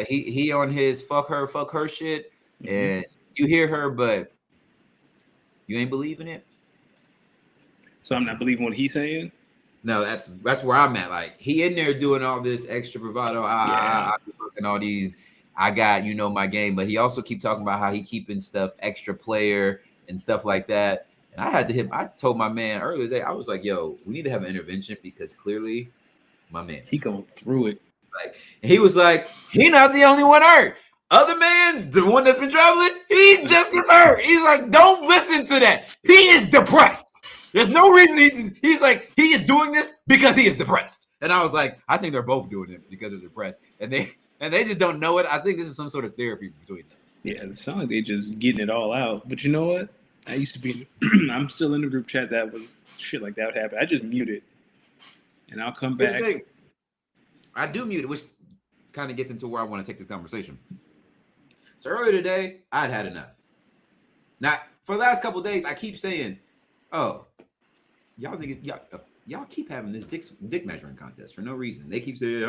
he on his fuck her shit, and you hear her, but you ain't believing it. So I'm not believing what he's saying. No, that's where I'm at. Like he in there doing all this extra bravado. I be fucking all these. I got my game, but he also keep talking about how he keeping stuff extra player and stuff like that. And I had to hit. I told my man earlier today. I was like, "Yo, we need to have an intervention because clearly, my man he going through it." Like he was like, he not the only one hurt. Other man's the one that's been traveling. He's just as hurt. He's like, don't listen to that. He is depressed. There's no reason he's like, he is doing this because he is depressed. And I was like, I think they're both doing it because they're depressed. And they just don't know it. I think this is some sort of therapy between them. Yeah, it sounds like they just getting it all out. But you know what? I used to be I'm still in the group chat that was shit like that would happen. I just mute it. And I'll come back. I do mute it, which kind of gets into where I want to take this conversation. So earlier today, I'd had enough. Now, for the last couple of days, I keep saying, "Oh, y'all niggas, y'all keep having this dick measuring contest for no reason." They keep saying,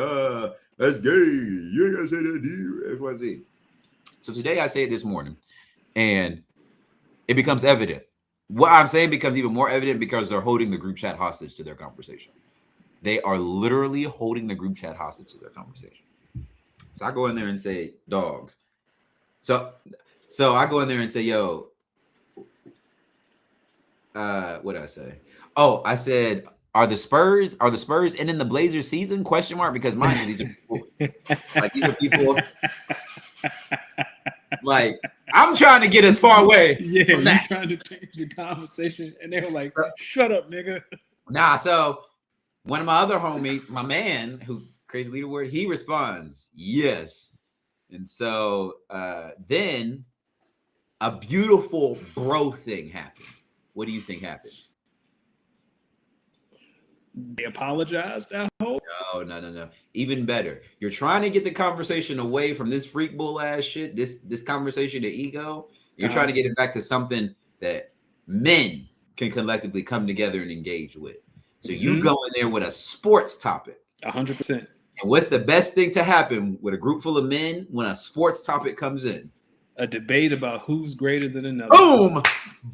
that's gay. You ain't gotta say that, do you? XYZ. So today, I say it this morning, and it becomes evident. What I'm saying becomes even more evident because they're holding the group chat hostage to their conversation. They are literally holding the group chat hostage to their conversation. So I go in there and say, dogs. So I go in there and say, yo, what did I say? Oh, I said, are the Spurs ending the Blazers season? Question mark. Because mind you, these are people, these are people like I'm trying to get as far away. Yeah, from that. Trying to change the conversation, and they were like, "Shut up, nigga." Nah, so one of my other homies, my man, who crazy leader word, he responds, yes. And so then a beautiful bro thing happened. What do you think happened? They apologized, I hope? No. Even better. You're trying to get the conversation away from this freak bull ass shit, this conversation of ego. You're trying to get it back to something that men can collectively come together and engage with. So you go in there with a sports topic. 100%. And what's the best thing to happen with a group full of men when a sports topic comes in? A debate about who's greater than another. Boom!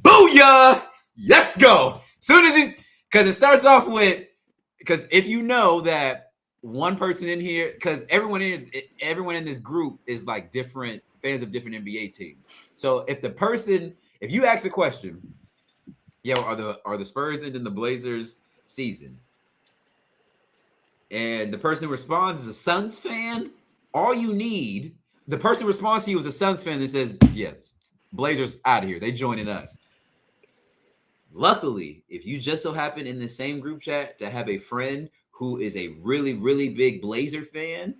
Booyah! Let's go. Soon as because it starts off with, because if you know that one person in here, because everyone in this group is like different fans of different NBA teams. So if you ask a question, yo, are the Spurs ending the Blazers season? And the person who responds is a Suns fan. All you need, the person who responds to you is a Suns fan that says, yes, Blazers out of here. They joining us. Luckily, if you just so happen in the same group chat to have a friend who is a really, really big Blazer fan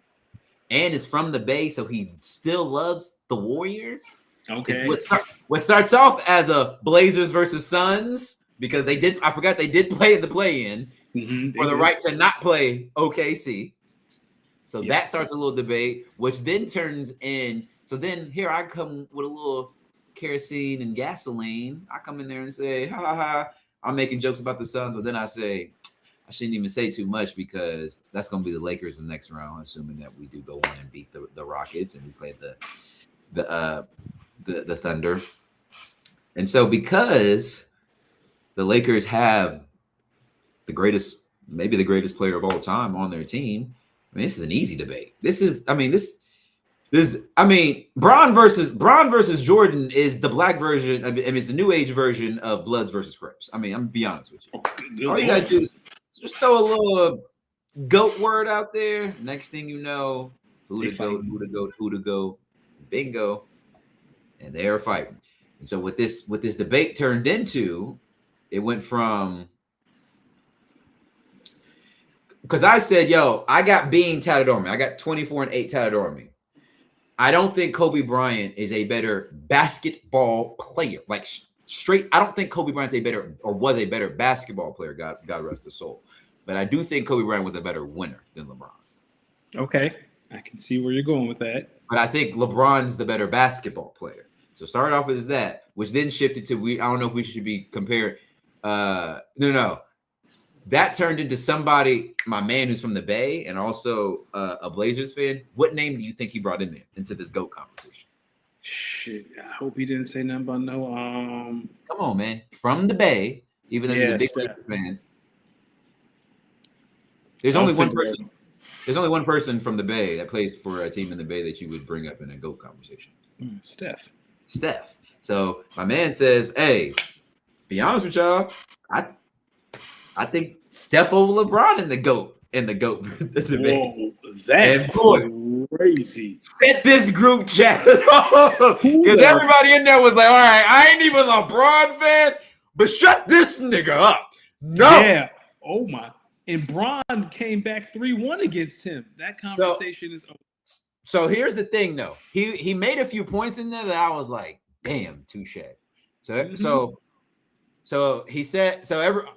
and is from the Bay, so he still loves the Warriors. Okay. What starts off as a Blazers versus Suns, because they did play in the play-in for the right to not play OKC. So that starts a little debate, which then turns in. So then here I come with a little kerosene and gasoline. I come in there and say, ha ha ha, I'm making jokes about the Suns, but then I say, I shouldn't even say too much because that's going to be the Lakers in the next round, assuming that we do go on and beat the Rockets and we play the Thunder. And so because the Lakers have maybe the greatest player of all time on their team, I mean, this is an easy debate. Bron versus Jordan is the black version. I mean, it's the new age version of Bloods versus Crips. I mean, I'm gonna be honest with you. All you gotta do is just throw a little goat word out there. Next thing you know, who to go, bingo, and they are fighting. And so what this debate turned into, it went from, because I said, yo, I got Bean tatted on me. I got 24-8 tatted on me. I don't think Kobe Bryant is a better basketball player. Like straight, I don't think Kobe Bryant's was a better basketball player. God rest his soul. But I do think Kobe Bryant was a better winner than LeBron. Okay, I can see where you're going with that. But I think LeBron's the better basketball player. So start off as that, which then shifted to I don't know if we should be compared. No. that turned into somebody, my man who's from the Bay and also a Blazers fan. What name do you think he brought in there into this GOAT conversation? Shit, I hope he didn't say nothing about no. Come on, man. From the Bay, even though he's a big Steph. Lakers fan. There's only one person. There's only one person from the Bay that plays for a team in the Bay that you would bring up in a GOAT conversation. Steph. So my man says, "Hey, be honest with y'all, I think Steph over LeBron in the GOAT debate." Whoa, that's crazy. Set this group chat because everybody in there was like, "All right, I ain't even a LeBron fan, but shut this nigga up." No. Yeah. Oh my. And Bron came back 3-1 against him. That conversation is over. So here's the thing, though. He made a few points in there that I was like, "Damn, touche." So he said,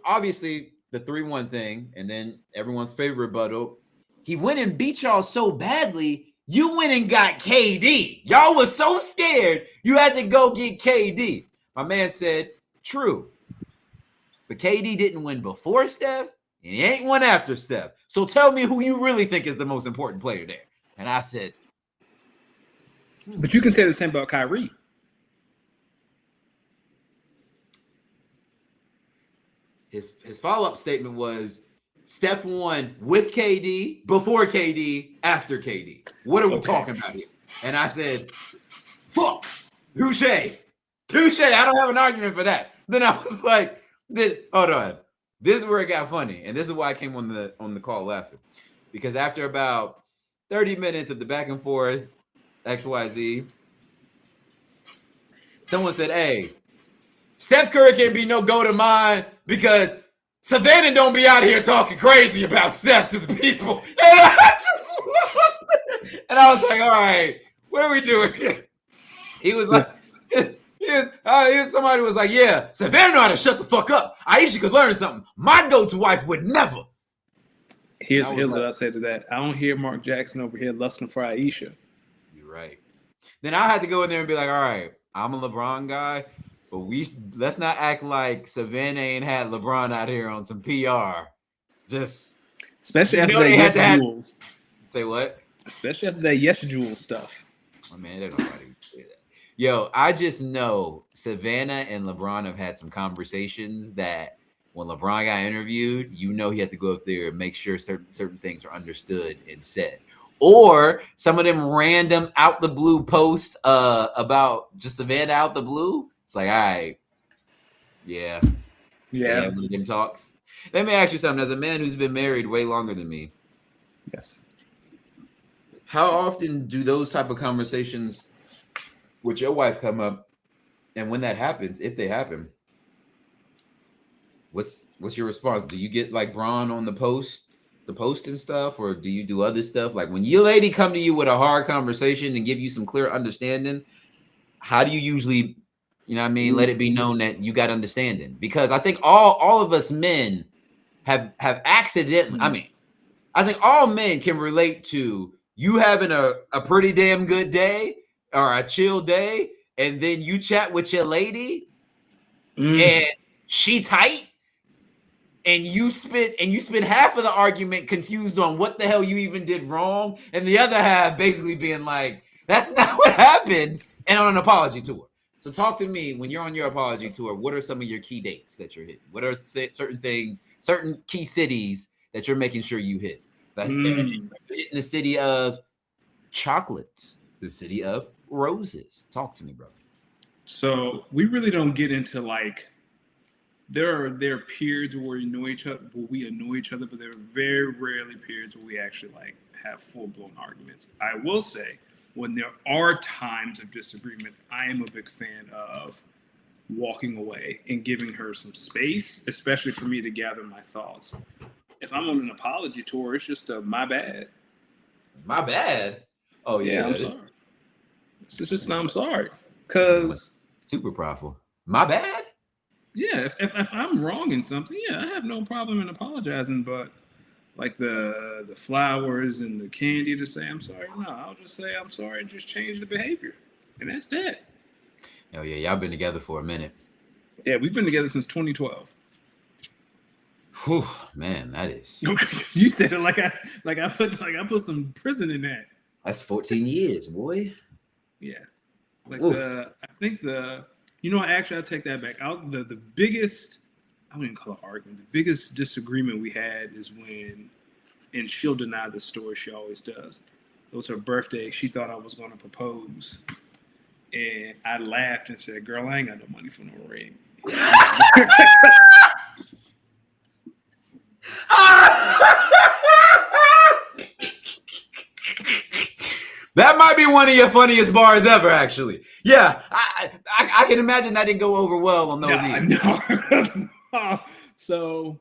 obviously the 3-1 thing, and then everyone's favorite rebuttal. He went and beat y'all so badly, you went and got KD. Y'all was so scared you had to go get KD. My man said, "True, but KD didn't win before Steph, and he ain't won after Steph. So tell me who you really think is the most important player there." And I said, but you can say the same about Kyrie. His follow-up statement was, Steph won with KD, before KD, after KD. What are we talking about here? And I said, fuck, touche. I don't have an argument for that. Then I was like, hold on. This is where it got funny. And this is why I came on the call laughing. Because after about 30 minutes of the back and forth, XYZ, someone said, "Hey, Steph Curry can't be no go to mine because Savannah don't be out here talking crazy about Steph to the people." And I just lost it. And I was like, all right, what are we doing here? He was like, somebody was like, "Yeah, Savannah know how to shut the fuck up. Aisha could learn something. My go-to wife would never." Here's what I say to that. I don't hear Mark Jackson over here lusting for Aisha. You're right. Then I had to go in there and be like, all right, I'm a LeBron guy, but let's not act like Savannah ain't had LeBron out here on some PR. Just especially after that Yes Jewels. Say what? Especially after that Yes Jewels stuff. Oh man, they don't nobody say that. Yo, I just know Savannah and LeBron have had some conversations that when LeBron got interviewed, he had to go up there and make sure certain things are understood and said. Or some of them random out the blue posts about just Savannah out the blue. It's like, all right, yeah, one of them talks. Let me ask you something. As a man who's been married way longer than me, yes, how often do those type of conversations with your wife come up? And when that happens, if they happen, what's your response? Do you get like Bron on the post and stuff, or do you do other stuff? Like when your lady come to you with a hard conversation and give you some clear understanding, how do you usually, let it be known that you got understanding? Because I think all of us men have accidentally, I think all men can relate to you having a pretty damn good day or a chill day, and then you chat with your lady and she tight. And you spent half of the argument confused on what the hell you even did wrong, and the other half basically being like, "That's not what happened," and on an apology tour. So talk to me when you're on your apology tour. What are some of your key dates that you're hitting? What are certain things, certain key cities that you're making sure you hit? Like hitting the city of chocolates, the city of roses. Talk to me, brother. So we really don't get into like. There are periods where we annoy each other, but there are very rarely periods where we actually like have full-blown arguments. I will say, when there are times of disagreement, I am a big fan of walking away and giving her some space, especially for me to gather my thoughts. If I'm on an apology tour, it's just a my bad. My bad? Oh yeah, I'm sorry. It's just I'm sorry. Because super powerful. My bad? Yeah, if I'm wrong in something, I have no problem in apologizing. But like the flowers and the candy to say I'm sorry, no, I'll just say I'm sorry and just change the behavior, and that's that. Oh yeah, y'all been together for a minute. Yeah, we've been together since 2012. Whew, man, that is You said it like I put some prison in that. that's 14 years, boy. Yeah. Like Oof. actually I take that back. The biggest, I wouldn't call it argument. The biggest disagreement we had is when, and she'll deny the story, she always does. It was her birthday. She thought I was going to propose, and I laughed and said, "Girl, I ain't got no money for no ring." That might be one of your funniest bars ever, actually. Yeah, I can imagine that didn't go over well on those ears. No. So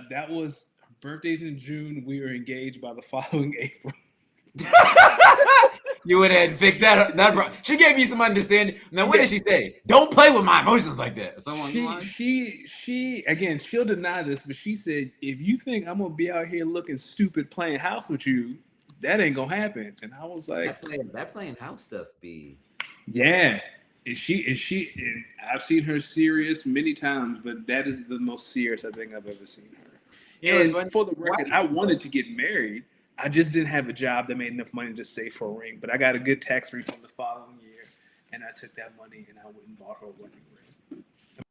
that was her birthday's in June. We were engaged by the following April. You went ahead and fixed that. She gave you some understanding. Now, what did she say? Don't play with my emotions like that. She again, she'll deny this, but she said, if you think I'm gonna be out here looking stupid playing house with you, that ain't gonna happen. And I was like, that playing house stuff be. Yeah. And I've seen her serious many times, but that is the most serious I think I've ever seen her. And for the record, I wanted to get married. I just didn't have a job that made enough money to save for a ring. But I got a good tax refund the following year, and I took that money and I went and bought her a wedding ring.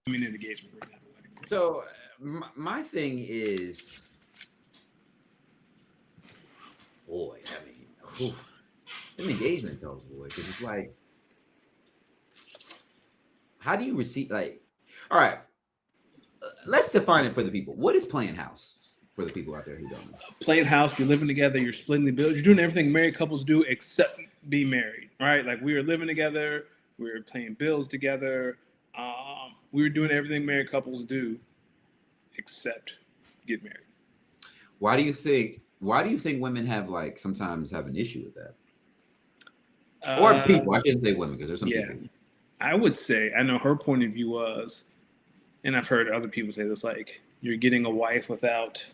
I mean, an engagement ring, not a wedding ring. So my thing is, boy, I mean, them engagement those, boy, because it's like, how do you receive, like, all right, let's define it for the people. What is playing house for the people out there who don't know? Playing house, you're living together, you're splitting the bills, you're doing everything married couples do except be married, right? Like we were living together, we were paying bills together, we were doing everything married couples do except get married. Why do you think women sometimes have an issue with that? Or people, I shouldn't say women because there's some people. I would say, I know her point of view was, and I've heard other people say this, like, you're getting a wife without,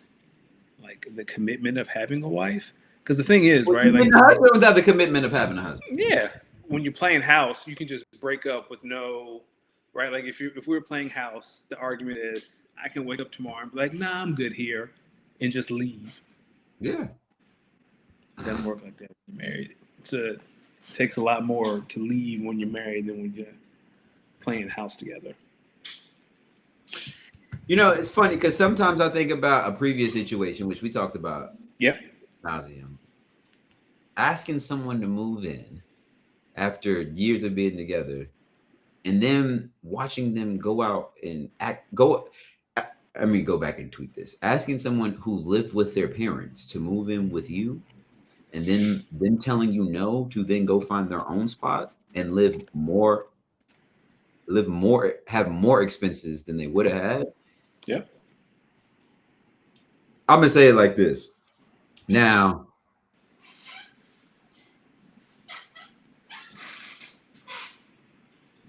like, the commitment of having a wife. Because the thing is, right? Like, the husband without the commitment of having a husband. Yeah. When you're playing house, you can just break up with no, right? Like, if we were playing house, the argument is, I can wake up tomorrow and be like, nah, I'm good here, and just leave. Yeah. It doesn't work like that when you're married. It takes a lot more to leave when you're married than when you're playing house together. You know, it's funny because sometimes I think about a previous situation, which we talked about. Yep. Nauseum. Asking someone to move in after years of being together, and then watching them go out and go back and tweet this. Asking someone who lived with their parents to move in with you, and then them telling you no to then go find their own spot and have more expenses than they would have had. Yeah. I'm gonna say it like this. Now,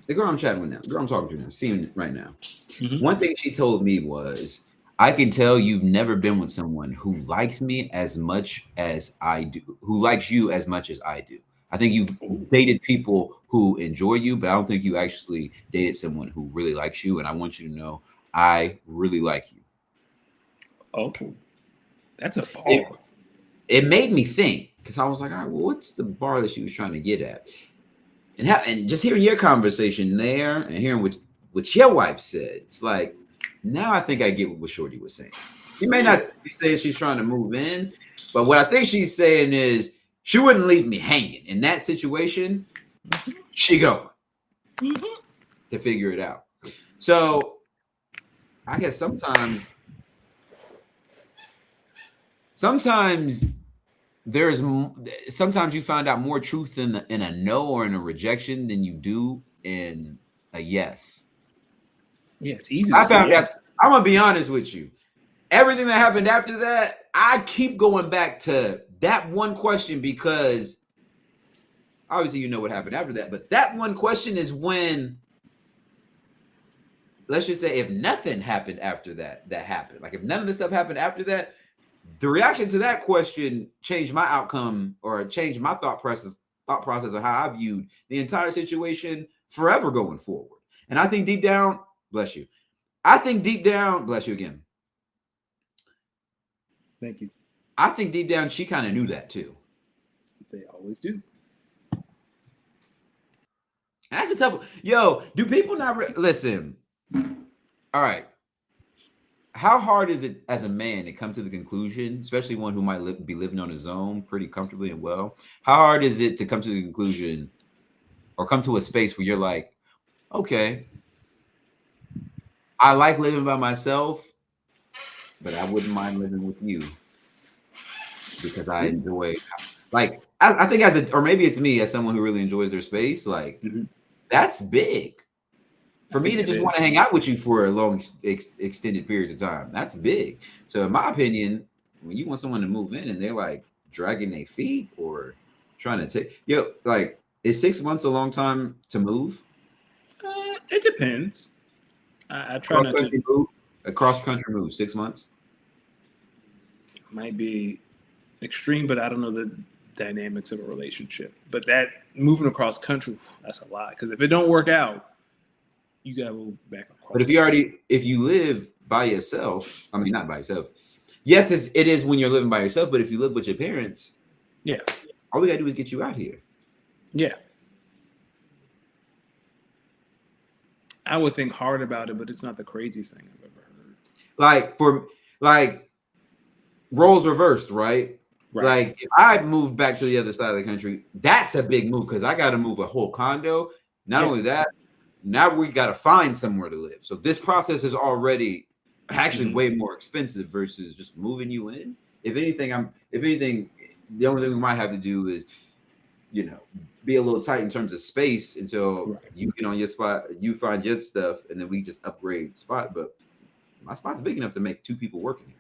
the girl I'm chatting with now, the girl I'm talking to now, seeing right now. Mm-hmm. One thing she told me was, I can tell you've never been with someone who likes me as much as I do, who likes you as much as I do. I think you've dated people who enjoy you, but I don't think you actually dated someone who really likes you. And I want you to know, I really like you. Oh, that's a bar. It made me think, because I was like, all right, well, what's the bar that she was trying to get at? And just hearing your conversation there and hearing what your wife said, it's like, now I think I get what Shorty was saying. She may not be saying she's trying to move in, but what I think she's saying is she wouldn't leave me hanging. In that situation, she go to figure it out. So I guess sometimes you find out more truth in a no or in a rejection than you do in a yes. Yeah, it's easy. I found out. I'm gonna be honest with you. Everything that happened after that, I keep going back to that one question because obviously you know what happened after that. But that one question is when, let's just say, if nothing happened after that happened, like if none of this stuff happened after that, the reaction to that question changed my outcome or changed my thought process of how I viewed the entire situation forever going forward. And I think deep down, bless you. I think deep down, bless you again. Thank you. I think deep down she kind of knew that too. They always do. That's a tough one. Yo, do people not listen? All right. How hard is it as a man to come to the conclusion, especially one who might be living on his own pretty comfortably and well? How hard is it to come to the conclusion or come to a space where you're like, okay, I like living by myself, but I wouldn't mind living with you because I enjoy, like, I think as a, or maybe it's me as someone who really enjoys their space, like, that's big. For me to just want to hang out with you for a long, extended periods of time, that's big. So, in my opinion, when you want someone to move in and they're like dragging their feet or trying to take, like, is 6 months a long time to move? It depends. I try not to move. A cross country move, 6 months. Might be extreme, but I don't know the dynamics of a relationship. But that moving across country, that's a lot. Because if it don't work out, you gotta move back across. But if you live by yourself, I mean not by yourself. Yes, it is when you're living by yourself. But if you live with your parents, yeah, all we gotta do is get you out here. Yeah, I would think hard about it, but it's not the craziest thing I've ever heard. Like roles reversed, right? Right. Like if I moved back to the other side of the country, that's a big move because I got to move a whole condo. Not only that, now we got to find somewhere to live. So this process is already actually way more expensive versus just moving you in. If anything, the only thing we might have to do is, be a little tight in terms of space until you get on your spot, you find your stuff, and then we just upgrade spot. But my spot's big enough to make 2 people working here.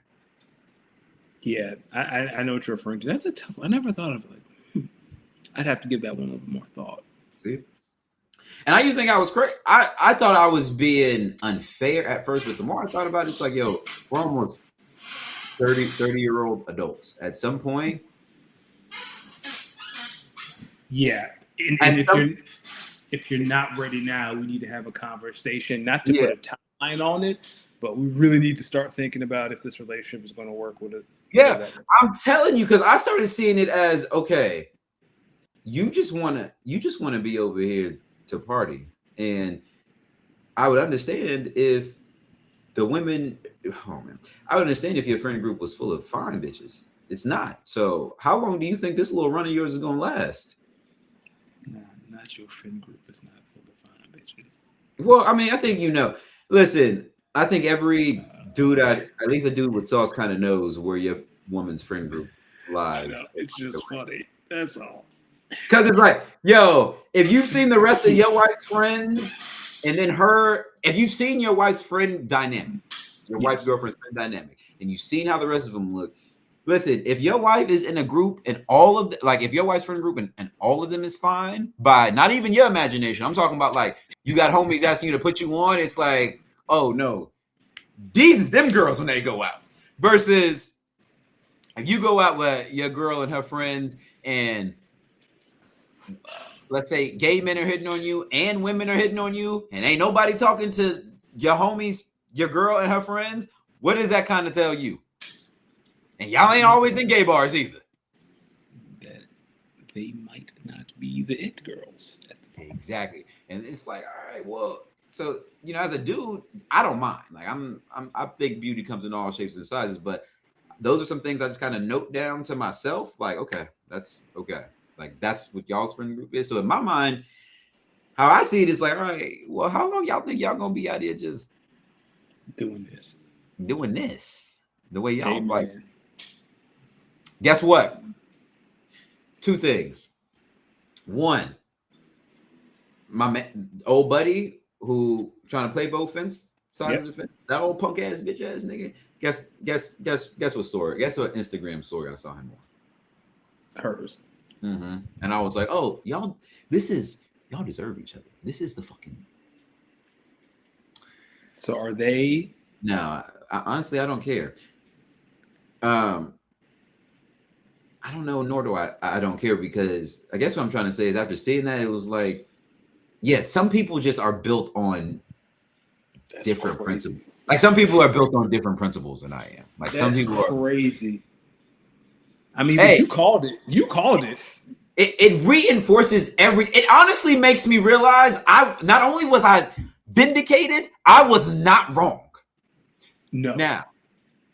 Yeah, I know what you're referring to. That's a tough one. I never thought of it. I'd have to give that one a little more thought. See? And I used to think I was crazy. I thought I was being unfair at first, but the more I thought about it, it's like, yo, we're almost 30-year-old adults. At some point. Yeah. And if you're not ready now, we need to have a conversation, not to put a timeline on it, but we really need to start thinking about if this relationship is going to work with it. Yeah, I'm telling you, because I started seeing it as, okay, you just want to be over here to party. And I would understand if the women, I would understand if your friend group was full of fine bitches. It's not. So how long do you think this little run of yours is going to last? Nah, not your friend group is not full of fine bitches. Well, I mean, I think listen, I think every dude, at least a dude with sauce kind of knows where your woman's friend group lies. I know. It's just funny. That's all. Because it's like, yo, if you've seen the rest of your wife's friends, and then if you've seen your wife's friend dynamic, your wife's girlfriend's friend dynamic, and you've seen how the rest of them look, listen, if your wife is in a group and all of if your wife's friend group and all of them is fine by not even your imagination, I'm talking about like you got homies asking you to put you on, it's like, oh no, these is them girls when they go out. Versus if you go out with your girl and her friends and let's say gay men are hitting on you and women are hitting on you and ain't nobody talking to your homies, your girl and her friends, what does that kind of tell you? And y'all ain't always in gay bars either. That they might not be the it girls. Exactly. And it's like, all right, well, so, as a dude, I don't mind. Like I think beauty comes in all shapes and sizes, but those are some things I just kind of note down to myself. Like, okay, that's okay. Like that's what y'all's friend group is. So in my mind, how I see it is like, all right, well, how long y'all think y'all gonna be out here just doing this the way y'all like? Guess what? 2 things. One, my old buddy who trying to play both sides of the fence, that old punk ass bitch ass nigga. Guess what story? Guess what Instagram story I saw him on? Hers. Mm-hmm. And I was like, oh, y'all deserve each other. This is the fucking. So are they? No, honestly, I don't care. I don't know, nor do I don't care, because I guess what I'm trying to say is after seeing that, it was like, yeah, some people just are built on different principles. Like some people are built on different principles than I am. Like some people are crazy. I mean, but Hey, you called it. You called it. it reinforces it honestly makes me realize I not only was I vindicated, I was not wrong. No. Now,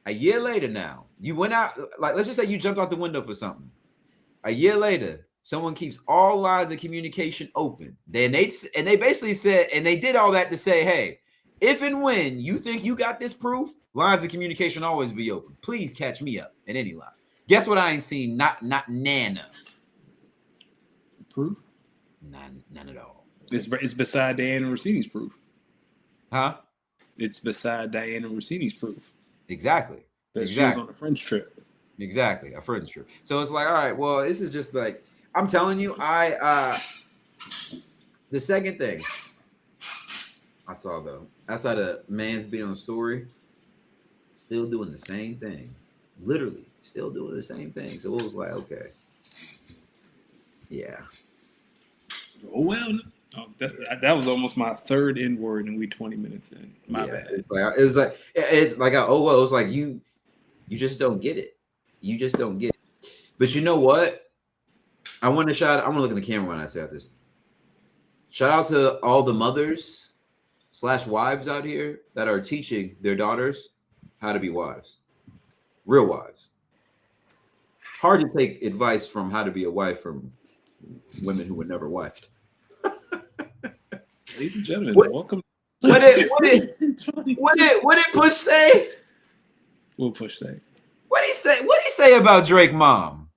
a year later now, you went out, like let's just say you jumped out the window for something. A year later, someone keeps all lines of communication open. Then they basically said, and they did all that to say, hey, if and when you think you got this proof, lines of communication always be open. Please catch me up at any line. Guess what? I ain't seen not none of. Proof? None at all. It's beside Diana Rossini's proof. Huh? It's beside Diana Rossini's proof. Exactly. That she was on a French trip. Exactly, a friend's trip. So it's like, all right, well, this is just like I'm telling you, the second thing I saw though, outside of man's being on the story, still doing the same thing. Literally, still doing the same thing. So it was like, okay. Yeah. Oh well. Oh, that was almost my third N word, and we 20 minutes in. My bad. It's like oh well, it was like you just don't get it. You just don't get it. But you know what? I want to look in the camera when I say this. Shout out to all the mothers / wives out here that are teaching their daughters how to be wives. Real wives. Hard to take advice from how to be a wife from women who were never wifed. Ladies and gentlemen, welcome. What did Push say? What Push say? What he say about Drake mom?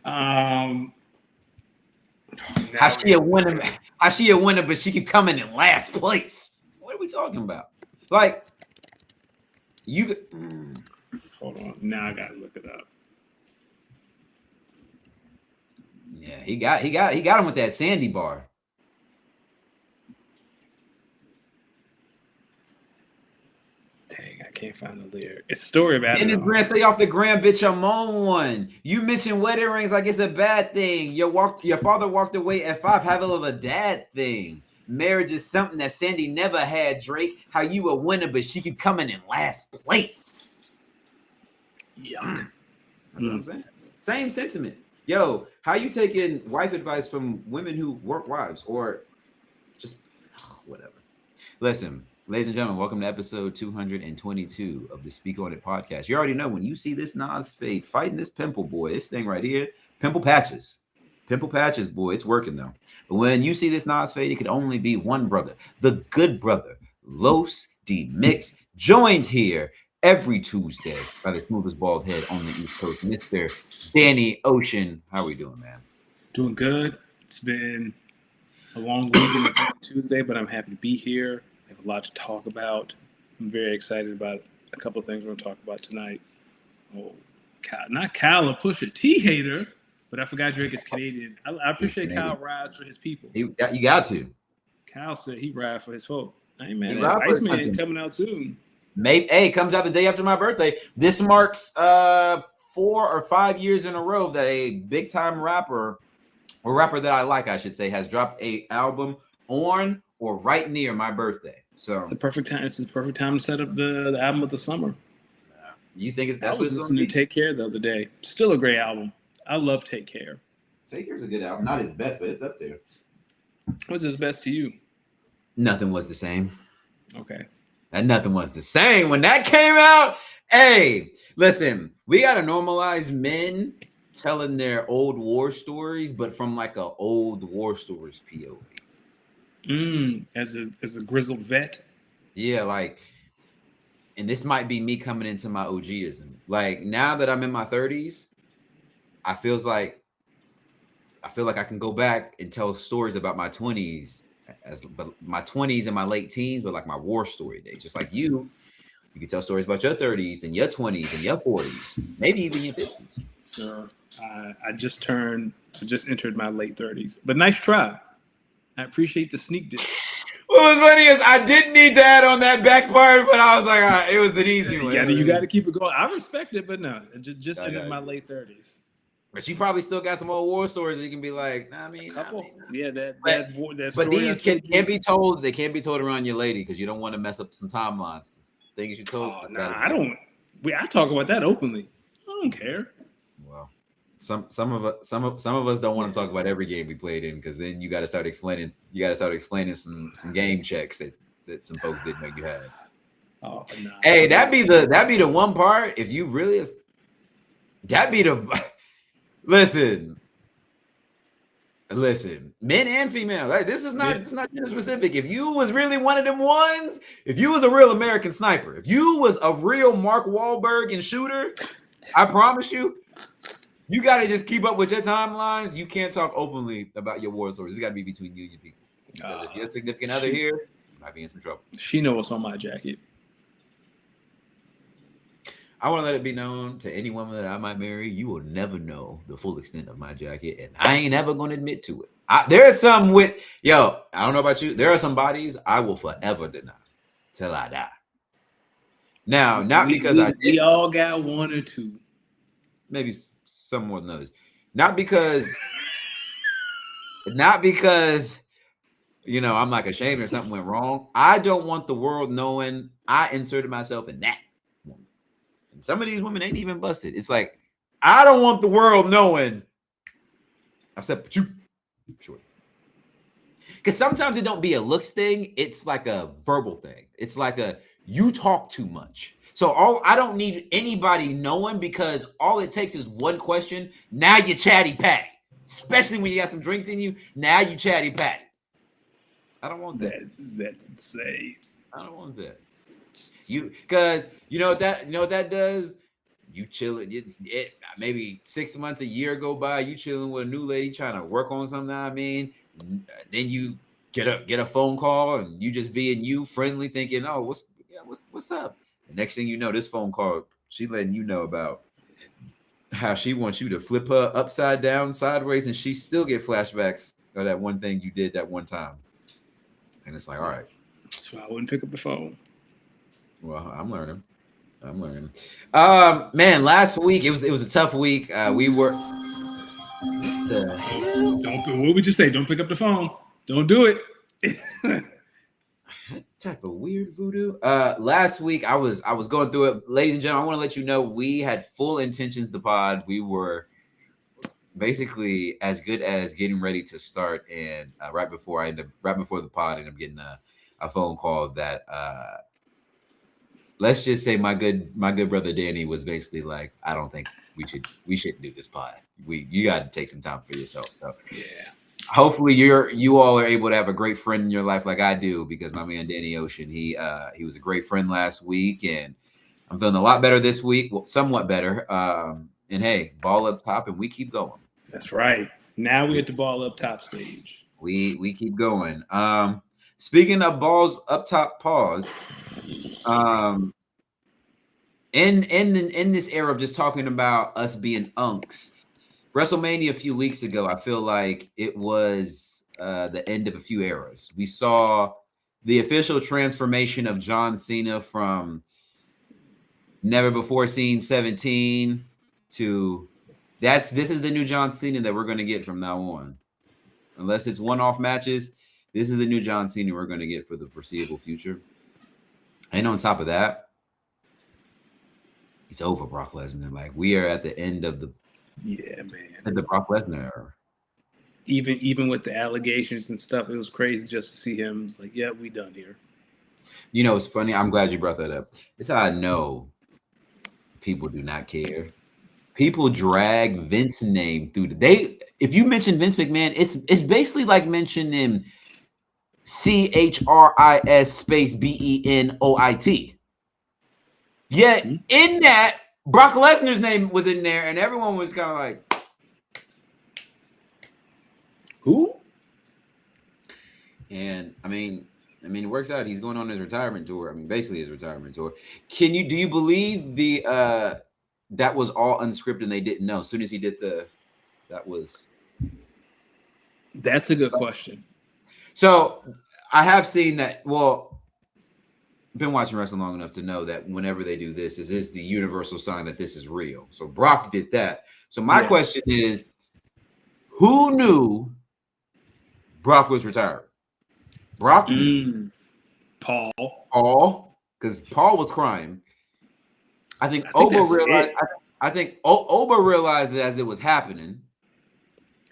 How she a winner, but she keep coming in last place. What are we talking about? Like you hold on. Now I gotta look it up. Yeah, he got him with that Sandy bar. Dang, I can't find the lyric. It's a story about it. And his grand stay off the gram, bitch. I'm on one. You mentioned wedding rings like it's a bad thing. Your father walked away at 5. Have of a dad thing. Marriage is something that Sandy never had, Drake. How you a winner, but she keep coming in last place. Yuck. That's what I'm saying. Same sentiment. Yo, how you taking wife advice from women who weren't wives or just whatever? Listen, ladies and gentlemen, welcome to episode 222 of the Speak On It podcast. You already know when you see this Nas fade fighting this pimple boy, this thing right here, pimple patches, boy, it's working though. But when you see this Nas fade, it could only be one brother, the good brother, Los D Mix, joined here every Tuesday by the smoothest bald head on the East Coast, Mr. Danny Ocean. How are we doing, man? Doing good. It's been a long week and it's only Tuesday, but I'm happy to be here. I have a lot to talk about. I'm very excited about a couple of things we're going to talk about tonight. Oh, not Kyle, a Pusha T hater, but I forgot Drake is Canadian. I appreciate Kyle rides for his people. You got to. Kyle said he ride for his folk. Hey, man, Iceman coming out soon. Maybe comes out the day after my birthday. This marks 4 or 5 years in a row that a big time rapper, or rapper that I like, I should say, has dropped a album on or right near my birthday. So it's the perfect time. It's the perfect time to set up the album of the summer. You think that's what it's going to be? Take Care the other day. Still a great album. I love Take Care. Take Care is a good album. Not his best, but it's up there. What's his best to you? Nothing Was the Same. Okay. And Nothing Was the Same when that came out. Hey, listen, we got to normalize men telling their old war stories, but from like a old war stories POV. As a grizzled vet. Yeah, like, and this might be me coming into my OGism. Like now that I'm in my 30s, I feel like I can go back and tell stories about my 20s. But my 20s and my late teens, but like my war story days, just like you can tell stories about your 30s and your 20s and your 40s, maybe even your 50s. So I just entered my late 30s, but nice try. I appreciate the sneak diss. What was funny is I didn't need to add on that back part, but I was like, all right, it was an easy one. Yeah, you got to keep it going. I respect it, but no, just entered my late 30s. But you probably still got some old war stories that you can be like, nah, yeah, but these can't be told. They can't be told around your lady because you don't want to mess up some timelines. Things you told. I don't. I talk about that openly. I don't care. Well, some of us don't want to talk about every game we played in because then you got to start explaining. You got to start explaining some game checks that some folks didn't know you had. Oh, nah. Hey, that'd be the one part. If you really, that'd be the listen, men and female. Like, this is not it's not gender specific. If you was really one of them ones, if you was a real American sniper, if you was a real Mark Wahlberg and shooter, I promise you, you got to just keep up with your timelines. You can't talk openly about your war stories. It's got to be between you and your people. Because if your significant other here, you might be in some trouble. She knows what's on my jacket. I want to let it be known to any woman that I might marry, you will never know the full extent of my jacket, and I ain't ever going to admit to it. There's some I don't know about you. There are some bodies I will forever deny till I die. Now, not because we all got one or two. Maybe some more than others. Not because, I'm like ashamed or something went wrong. I don't want the world knowing I inserted myself in that woman. And some of these women ain't even busted. It's like, I don't want the world knowing I said, but you sure. Because sometimes it don't be a looks thing. It's like a verbal thing. It's like you talk too much. So I don't need anybody knowing because all it takes is one question. Now you're chatty patty. Especially when you got some drinks in you. Now you chatty patty. I don't want that. That's insane. I don't want that. Because you know what that does? You chilling. Maybe 6 months, a year go by. You chilling with a new lady trying to work on something. I mean, then you get a phone call and you just being you, friendly, thinking, oh, what's up? The next thing you know, this phone call, she letting you know about how she wants you to flip her upside down, sideways, and she still get flashbacks of that one thing you did that one time. And it's like, all right. That's why I wouldn't pick up the phone. Well, I'm learning. Man, last week it was a tough week. We were. What would you say? Don't pick up the phone. Don't do it. What type of weird voodoo? Last week I was going through it, ladies and gentlemen. I want to let you know we had full intentions to pod. We were basically as good as getting ready to start, and right before the pod, I ended up getting a phone call that let's just say my good brother Danny was basically like, I don't think we shouldn't do this pod. You got to take some time for yourself. So yeah. Hopefully you all are able to have a great friend in your life like I do, because my man Danny Ocean, he was a great friend last week, and I'm feeling a lot better this week. Well, somewhat better. And hey, ball up top, and we keep going. That's right. Now we at the ball up top stage. We keep going. Speaking of balls up top, pause. In this era of just talking about us being unks, WrestleMania a few weeks ago, I feel like it was the end of a few eras. We saw the official transformation of John Cena from never before seen 17 to this is the new John Cena that we're going to get from now on. Unless it's one-off matches, this is the new John Cena we're going to get for the foreseeable future. And on top of that, it's over, Brock Lesnar. Like, we are at the end of the Brock Lesnar era. Even with the allegations and stuff, it was crazy just to see him. It's like, yeah, we done here. You know, it's funny. I'm glad you brought that up. It's how I know people do not care. People drag Vince's name through if you mention Vince McMahon, it's basically like mentioning CHRIS space BENOIT. Yet in that, Brock Lesnar's name was in there, and everyone was kind of like, who? And I mean, it works out. He's going on his retirement tour. I mean, basically his retirement tour. Do you believe that was all unscripted and they didn't know? As soon as he did That's a good question. So I have seen that. Well, been watching wrestling long enough to know that whenever they do this is the universal sign that this is real. So Brock did that. So my question is, who knew Brock was retired? Brock knew. Paul, because Paul was crying. I think I think Oba that's realized. it. I think Oba realized it as it was happening.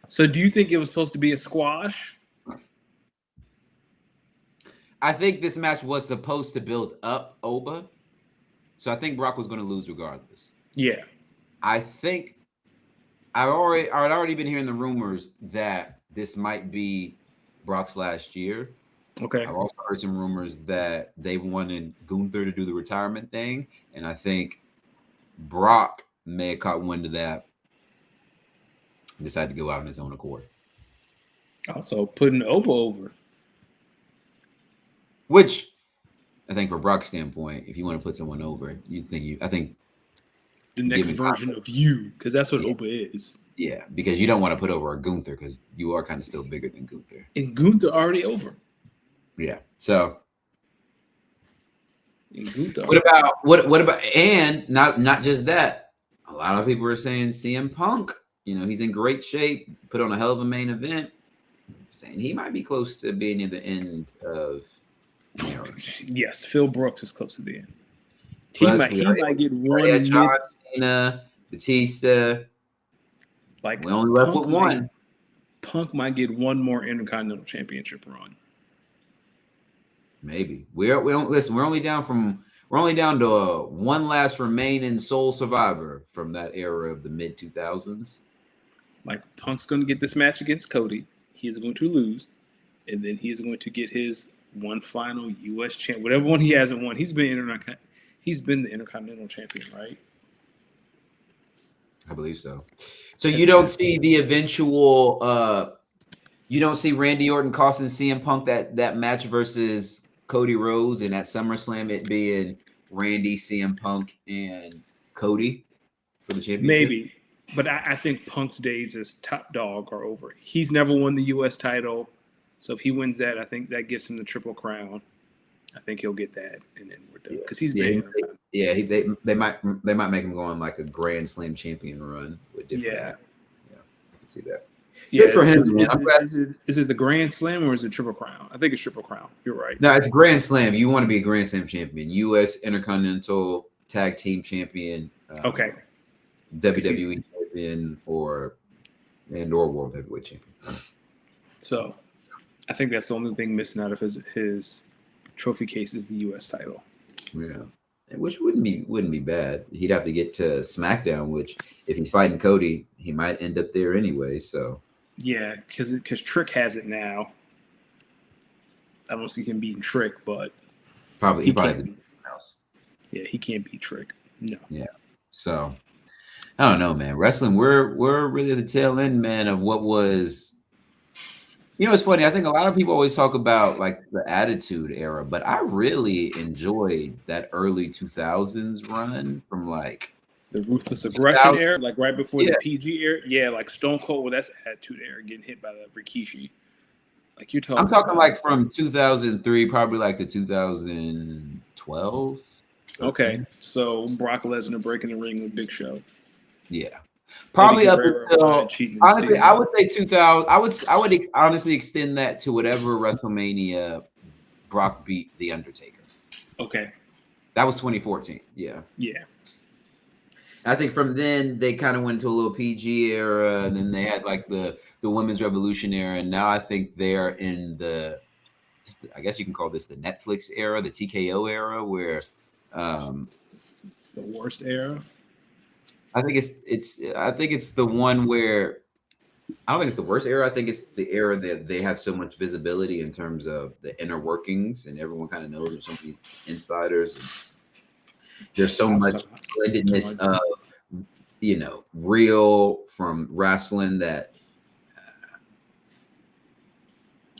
So do you think it was supposed to be a squash? I think this match was supposed to build up Oba, so I think Brock was going to lose regardless. Yeah. I think I'd already been hearing the rumors that this might be Brock's last year. Okay. I've also heard some rumors that they wanted Gunther to do the retirement thing, and I think Brock may have caught wind of that and decided to go out on his own accord. Also putting Oba over. Which I think, for Brock's standpoint, if you want to put someone over, I think The next giving version of you, because that's what yeah, Oba is. yeah, because you don't want to put over a Gunther because you are kind of still bigger than Gunther. And Gunther already over. Yeah. So And Gunther. what about and not just that? A lot of people are saying CM Punk. He's in great shape. Put on a hell of a main event. Saying he might be close to being near the end of. Yes, Phil Brooks is close to the end. Plus, He might get we one had John mid. Cena, Batista. Like We only left with one. Punk might get one more Intercontinental Championship run. Maybe we don't listen. We're only down to one last remaining sole survivor from that era of the mid 2000s. Like Punk's going to get this match against Cody. He is going to lose, and then he is going to get his one final U.S. champ, whatever one he hasn't won. He's been the Intercontinental Champion, right? I believe so. So you don't see the eventual. You don't see Randy Orton costing CM Punk that match versus Cody Rhodes, and at SummerSlam it being Randy, CM Punk, and Cody for the championship. Maybe, but I think Punk's days as top dog are over. He's never won the U.S. title, so if he wins that, I think that gives him the Triple Crown. I think he'll get that, and then we're done because he's big. They might make him go on like a Grand Slam champion run with different. Yeah, I can see that. Yeah, good for him, man. Is it the Grand Slam or is it Triple Crown? I think it's Triple Crown. You're right. No, it's Grand Slam. You want to be a Grand Slam champion, U.S. Intercontinental Tag Team Champion. Okay. WWE champion or World Heavyweight Champion. So, I think that's the only thing missing out of his trophy case is the U.S. title. Yeah, which wouldn't be bad. He'd have to get to SmackDown, which if he's fighting Cody, he might end up there anyway. So. Yeah, because Trick has it now. I don't see him beating Trick, but he probably can't beat else. Yeah, he can't beat Trick. No. Yeah. So I don't know, man. Wrestling, we're really at the tail end, man, of what was. It's funny. I think a lot of people always talk about like the Attitude Era, but I really enjoyed that early 2000s run from like. The Ruthless Aggression era, like right before the PG era. Yeah, like Stone Cold, well, that's Attitude era, getting hit by the Rikishi. Like you're talking. I'm talking like from 2003, probably like to 2012. Okay, so Brock Lesnar breaking the ring with Big Show. Yeah, probably up until honestly, I would say 2000. I would honestly extend that to whatever WrestleMania Brock beat The Undertaker. Okay, that was 2014. Yeah. Yeah. I think from then they kind of went to a little PG era, and then they had like the Women's Revolution era, and now I think they're in I guess you can call this the Netflix era, the TKO era, where the worst era. I think it's the one where I don't think it's the worst era. I think it's the era that they have so much visibility in terms of the inner workings, and everyone kind of knows there's so many insiders. And there's so much splendidness of, real from wrestling that.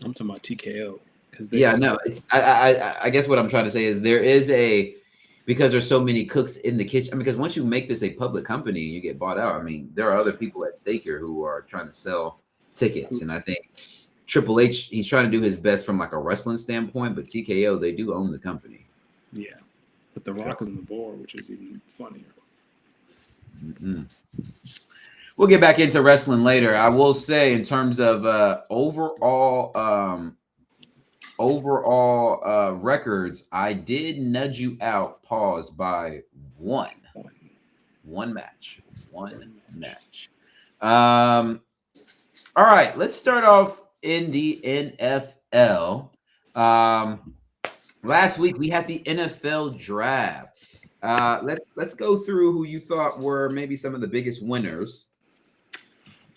I'm talking about TKO. It's. I guess what I'm trying to say is there is because there's so many cooks in the kitchen. I mean, because once you make this a public company and you get bought out, I mean, there are other people at stake here who are trying to sell tickets, and I think Triple H, he's trying to do his best from like a wrestling standpoint, but TKO, they do own the company. Yeah. But The Rock is on the board, which is even funnier. Mm-hmm. We'll get back into wrestling later. I will say, in terms of overall records, I did nudge you out. Pause by one. One match. All right, let's start off in the NFL. Last week we had the NFL draft. Let's go through who you thought were maybe some of the biggest winners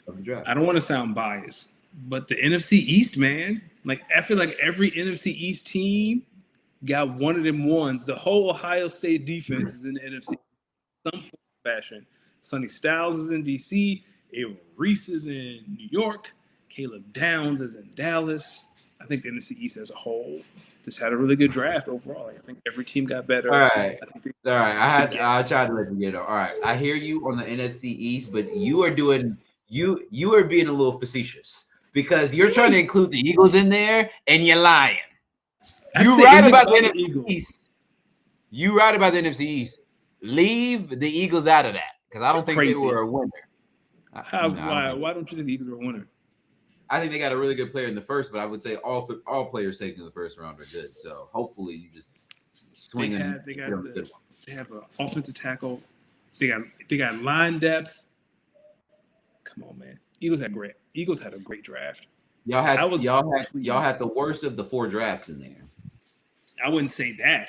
of the draft. I don't want to sound biased, but the NFC East, man, like I feel like every NFC East team got one of them ones. The whole Ohio State defense is in the NFC, some form of fashion. Sonny Styles is in DC. Ava Reese is in New York. Caleb Downs is in Dallas. I think the NFC East as a whole just had a really good draft overall. Like, I think every team got better. All right. I tried to let you get it. All right. I hear you on the NFC East, but you are being a little facetious because you're trying to include the Eagles in there and you're lying. You're right about the NFC East. You right about the NFC East. Leave the Eagles out of that because I don't think they were a winner. Why don't you think the Eagles were a winner? I think they got a really good player in the first, but I would say all players taken in the first round are good. So hopefully you just swing. They have an offensive tackle. They got line depth. Come on, man. Eagles had a great draft. Y'all had the worst of the 4 drafts in there. I wouldn't say that.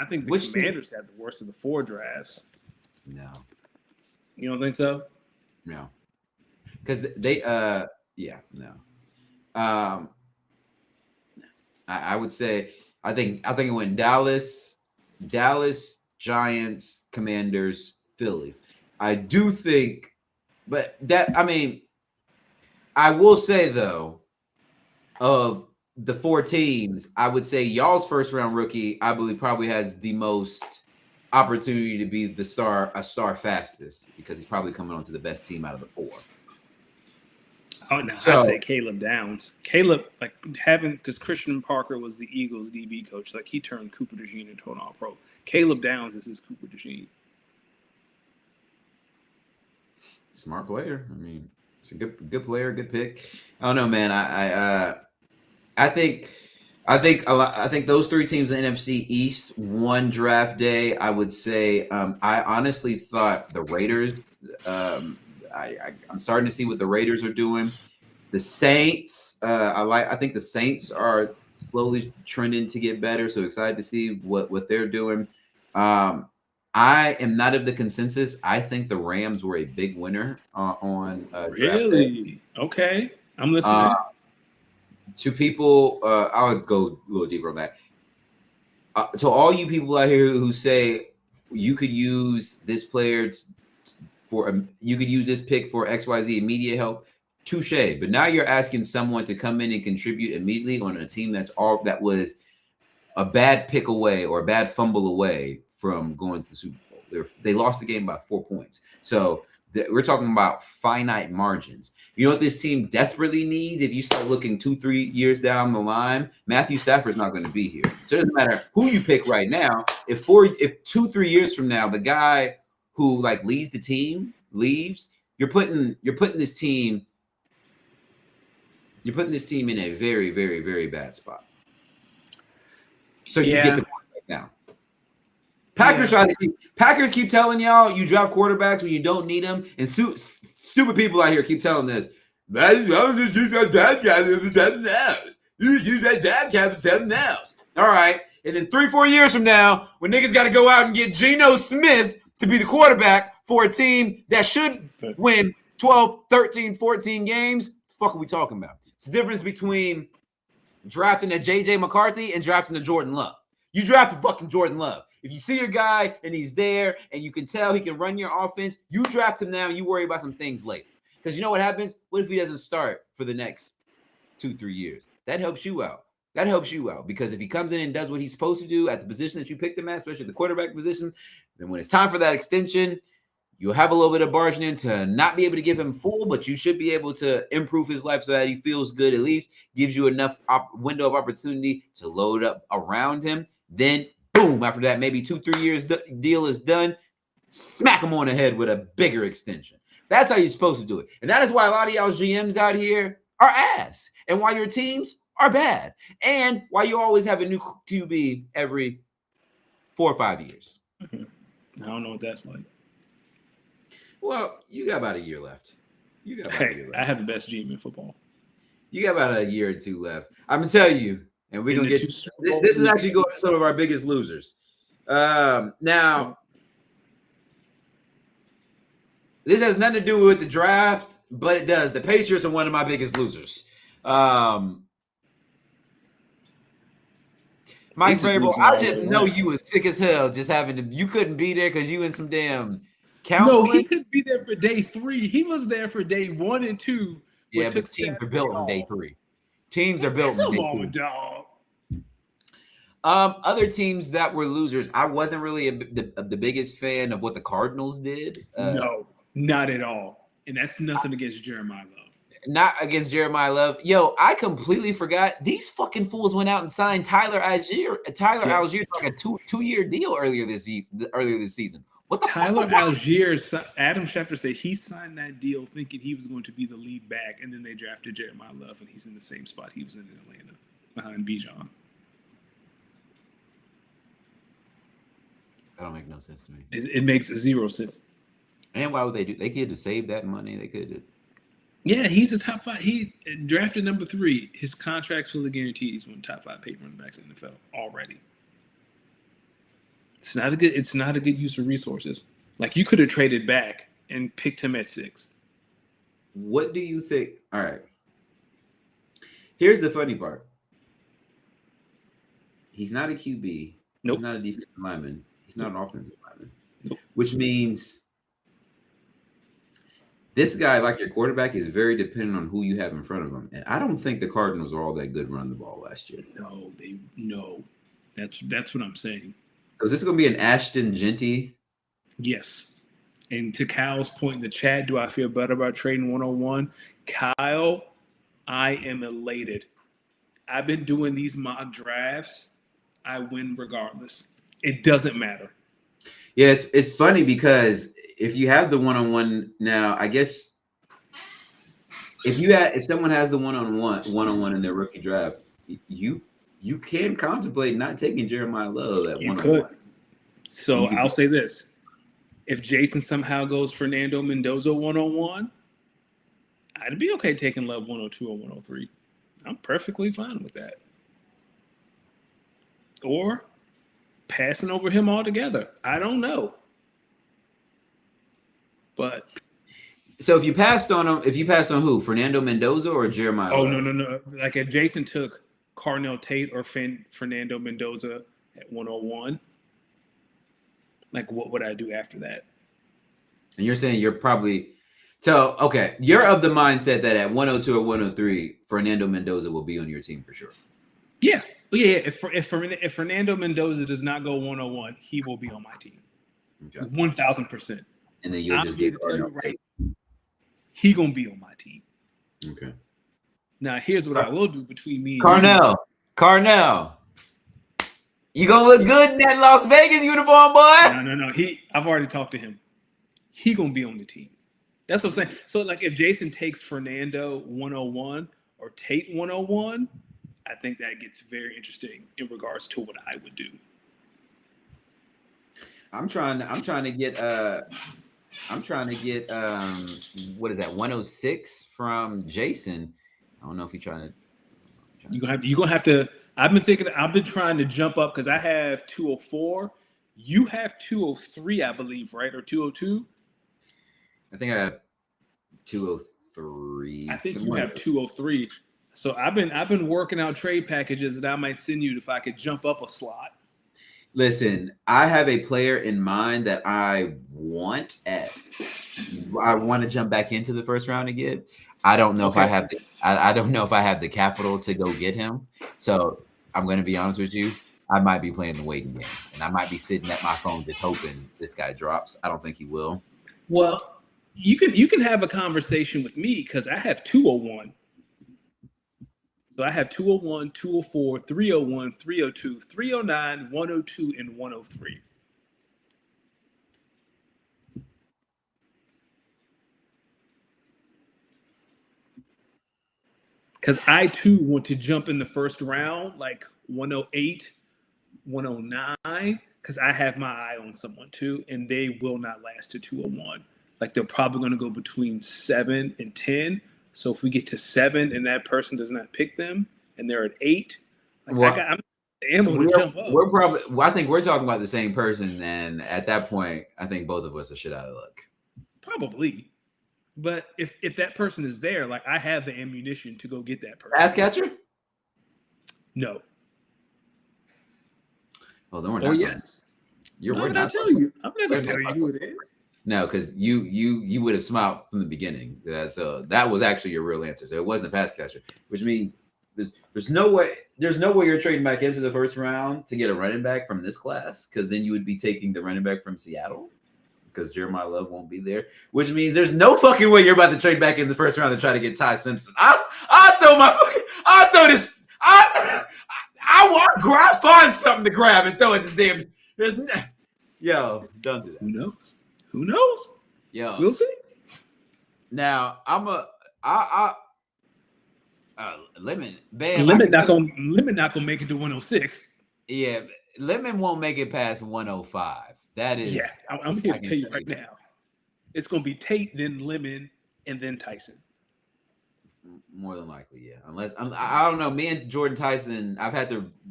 I think the Commanders had the worst of the 4 drafts. No. You don't think so? No. Because they no. I would say I think it went Dallas, Giants, Commanders, Philly. I do think, but I will say though, of the 4 teams, I would say y'all's first round rookie, I believe, probably has the most opportunity to be a star fastest because he's probably coming on to the best team out of the 4. Oh no, I'd say Caleb Downs. Caleb, because Christian Parker was the Eagles DB coach, like he turned Cooper DeJean into an All-Pro. Caleb Downs is his Cooper DeJean. Smart player. I mean, it's a good player, good pick. I don't know, man. I think those 3 teams in the NFC East one draft day. I would say I honestly thought the Raiders. I'm starting to see what the Raiders are doing. The Saints. I think the Saints are slowly trending to get better. So excited to see what they're doing. I am not of the consensus. I think the Rams were a big winner on draft day. Okay, I'm listening. To people, I'll go a little deeper on that. To all you people out here who say you could use this player you could use this pick for XYZ immediate help, touche. But now you're asking someone to come in and contribute immediately on a team that was a bad pick away or a bad fumble away from going to the Super Bowl. They lost the game by 4 points. So we're talking about finite margins. You know what this team desperately needs? If you start looking 2-3 years down the line, Matthew Stafford's not going to be here. So it doesn't matter who you pick right now. If 2-3 years from now, the guy who leads the team leaves, you're putting this team in a very, very, very bad spot. So you get the quarterback now. Packers keep telling y'all you draft quarterbacks when you don't need them, and stupid people out here keep telling this. You use that dad cap 7 nails. All right, and then 3-4 years from now, when niggas got to go out and get Geno Smith to be the quarterback for a team that should win 12, 13, 14 games, what the fuck are we talking about? It's the difference between drafting a J.J. McCarthy and drafting a Jordan Love. You draft a fucking Jordan Love. If you see your guy and he's there and you can tell he can run your offense, you draft him now and you worry about some things later. Because you know what happens? What if he doesn't start for the next 2-3 years? That helps you out. Because if he comes in and does what he's supposed to do at the position that you picked him at, especially the quarterback position, then when it's time for that extension, you'll have a little bit of bargaining to not be able to give him full, but you should be able to improve his life so that he feels good, at least gives you enough window of opportunity to load up around him. Then, boom, after that, maybe 2-3 years deal is done, smack him on the head with a bigger extension. That's how you're supposed to do it. And that is why a lot of y'all's GMs out here are ass. And why your teams are bad. And why you always have a new QB every 4 or 5 years. I don't know what that's like. Well, you got about a year left. You got about a Hey, year I left. have the best GM in football. You got about a year or two left. I'm gonna tell you, and we're In gonna the get. two Super Bowl This is rings. actually going to some of our biggest losers. Now, this has nothing to do with the draft, but it does. The Patriots are one of my biggest losers. Mike just Vrabel, losing I all the just way know around. you was sick as hell just having to. You couldn't be there because you in some damn No, he counseling. could be there for day 3. He was there for day 1 and 2, Yeah, but took but teams are Saturday built on day off. 3. Teams are built on Come day on, 3. dog. Other teams that were losers, I wasn't really the biggest fan of what the Cardinals did. No, not at all. And that's nothing against Jeremiah Love. Not against Jeremiah Love. Yo, I completely forgot. These fucking fools went out and signed Tyler Algier. Tyler Yes. Algier like a two-year deal earlier this season. What the fuck Tyler was that? Algier, Adam Schefter said he signed that deal thinking he was going to be the lead back, and then they drafted Jeremiah Love, and he's in the same spot he was in Atlanta behind Bijan. That don't make no sense to me. It makes zero sense. And why would they do? They could have saved that money. They could. Yeah, he's a top 5. He drafted number 3. His contract's fully guaranteed. He's one of the top 5 paid running backs in the NFL already. It's not a good use of resources. Like, you could have traded back and picked him at 6. What do you think? All right. Here's the funny part. He's not a QB. Nope. He's not a defensive lineman. He's not an offensive lineman. Nope. Which means this guy, like your quarterback, is very dependent on who you have in front of him. And I don't think the Cardinals are all that good running the ball last year. No. That's what I'm saying. So is this going to be an Ashton Genty? Yes. And to Kyle's point in the chat, do I feel better about trading 101? Kyle, I am elated. I've been doing these mock drafts. I win regardless. It doesn't matter. Yeah, it's funny because if you have the one-on-one now, I guess if someone has the one-on-one in their rookie draft, you can contemplate not taking Jeremiah Love at You one-on-one. could. So I'll say this. If Jason somehow goes Fernando Mendoza 101, I'd be okay taking Love 102 or 103. I'm perfectly fine with that. Or passing over him altogether. I don't know. But so if you passed on who? Fernando Mendoza or Jeremiah oh, Love? no. Like if Jason took Carnell Tate or Fernando Mendoza at 101, like what would I do after that? And you're saying you're probably so okay. You're of the mindset that at 102 or 103, Fernando Mendoza will be on your team for sure. Yeah. If Fernando Mendoza does not go 101, he will be on my team. Okay. 1,000%. And then you'll just get Carnell Tate. He gonna be on my team. Okay. Now here's what I will do between me and Carnell. You gonna look good in that Las Vegas uniform, boy? No. I've already talked to him. He gonna be on the team. That's what I'm saying. So like if Jason takes Fernando 101 or Tate 101, I think that gets very interesting in regards to what I would do. I'm trying to get what is that 106 from Jason. I don't know if he's trying to. You're gonna have to. I've been trying to jump up because I have 204. You have 203, I believe, right? Or 202? I think I have 203. I think you have 203. So I've been working out trade packages that I might send you if I could jump up a slot. Listen, I have a player in mind that I want to jump back into the first round again. I don't know if I have I don't know if I have the capital to go get him. So I'm going to be honest with you. I might be playing the waiting game, and I might be sitting at my phone just hoping this guy drops. I don't think he will. Well, you can have a conversation with me because I have 201. So I have 201, 204, 301, 302, 309, 102, and 103. Because I too want to jump in the first round, like 108, 109, because I have my eye on someone too, and they will not last to 201. like they're probably going to go between 7 and 10. So if we get to 7 and that person does not pick them, and they're at 8, like Well, I'm ammo to jump up. we're probably. Well, I think we're talking about the same person, and at that point, I think both of us are shit out of luck. Probably. But if that person is there, like I have the ammunition to go get that person. Pass catcher? No. Oh, then we're Or not. yes. You're. No, We're I'm not. not telling you. I'm not gonna tell you who it is. No, because you would have smiled from the beginning. So that was actually your real answer. So it wasn't a pass catcher, which means there's no way you're trading back into the first round to get a running back from this class, because then you would be taking the running back from Seattle because Jeremiah Love won't be there, which means there's no fucking way you're about to trade back in the first round to try to get Ty Simpson. I want find something to grab and throw at this damn. Yo, don't do that. Who knows? Who knows? Yo, we'll see. Now Lemon not gonna make it to 106. Yeah, Lemon won't make it past 105. That is. Yeah, I'm here to tell you right now. It's gonna be Tate, then Lemon, and then Tyson. More than likely, yeah. Unless I don't know. Me and Jordan Tyson,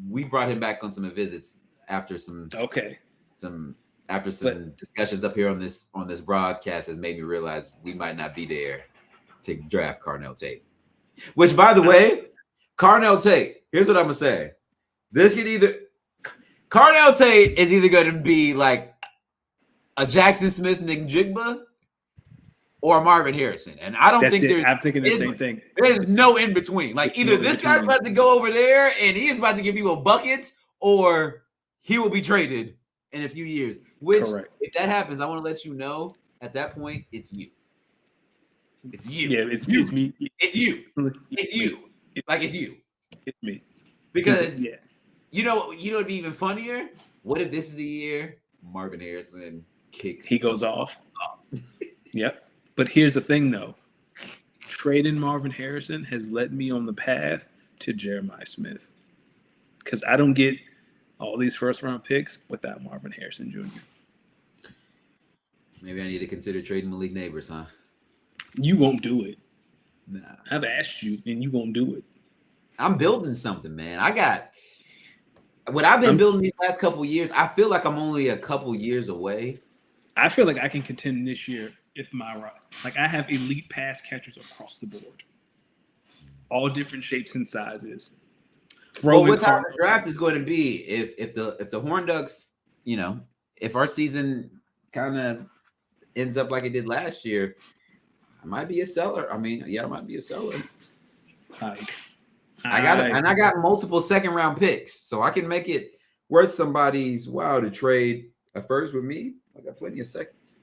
we brought him back on some visits after some discussions up here on this broadcast has made me realize we might not be there to draft Carnell Tate. Which, by the way, Carnell Tate, here's what I'm gonna say. Carnell Tate is either gonna be like a Jackson Smith Njigba or Marvin Harrison. And I don't think I'm thinking the same thing. There's no in between. Like either this guy's about to go over there and he is about to give people buckets, or he will be traded in a few years. Which, correct. If that happens, I want to let you know at that point, it's you. It's you. Yeah, it's me. It's you. It's you. Like it's you. It's me. Because you know it'd be even funnier. What if this is the year Marvin Harrison kicks? He goes off. Yep. But here's the thing, though. Trading Marvin Harrison has led me on the path to Jeremiah Smith, because I don't get all these first-round picks without Marvin Harrison Jr. Maybe I need to consider trading Malik Neighbors, huh? You won't do it. Nah. I've asked you, and you won't do it. I'm building something, man. What I've been building these last couple of years, I feel like I'm only a couple years away. I feel like I can contend this year if my right. Like I have elite pass catchers across the board, all different shapes and sizes. Well, with how the draft is going to be, if the Horn Ducks, if our season kind of ends up like it did last year, I might be a seller. I might be a seller. I got multiple second round picks, so I can make it worth somebody's while to trade a first with me. I got plenty of seconds.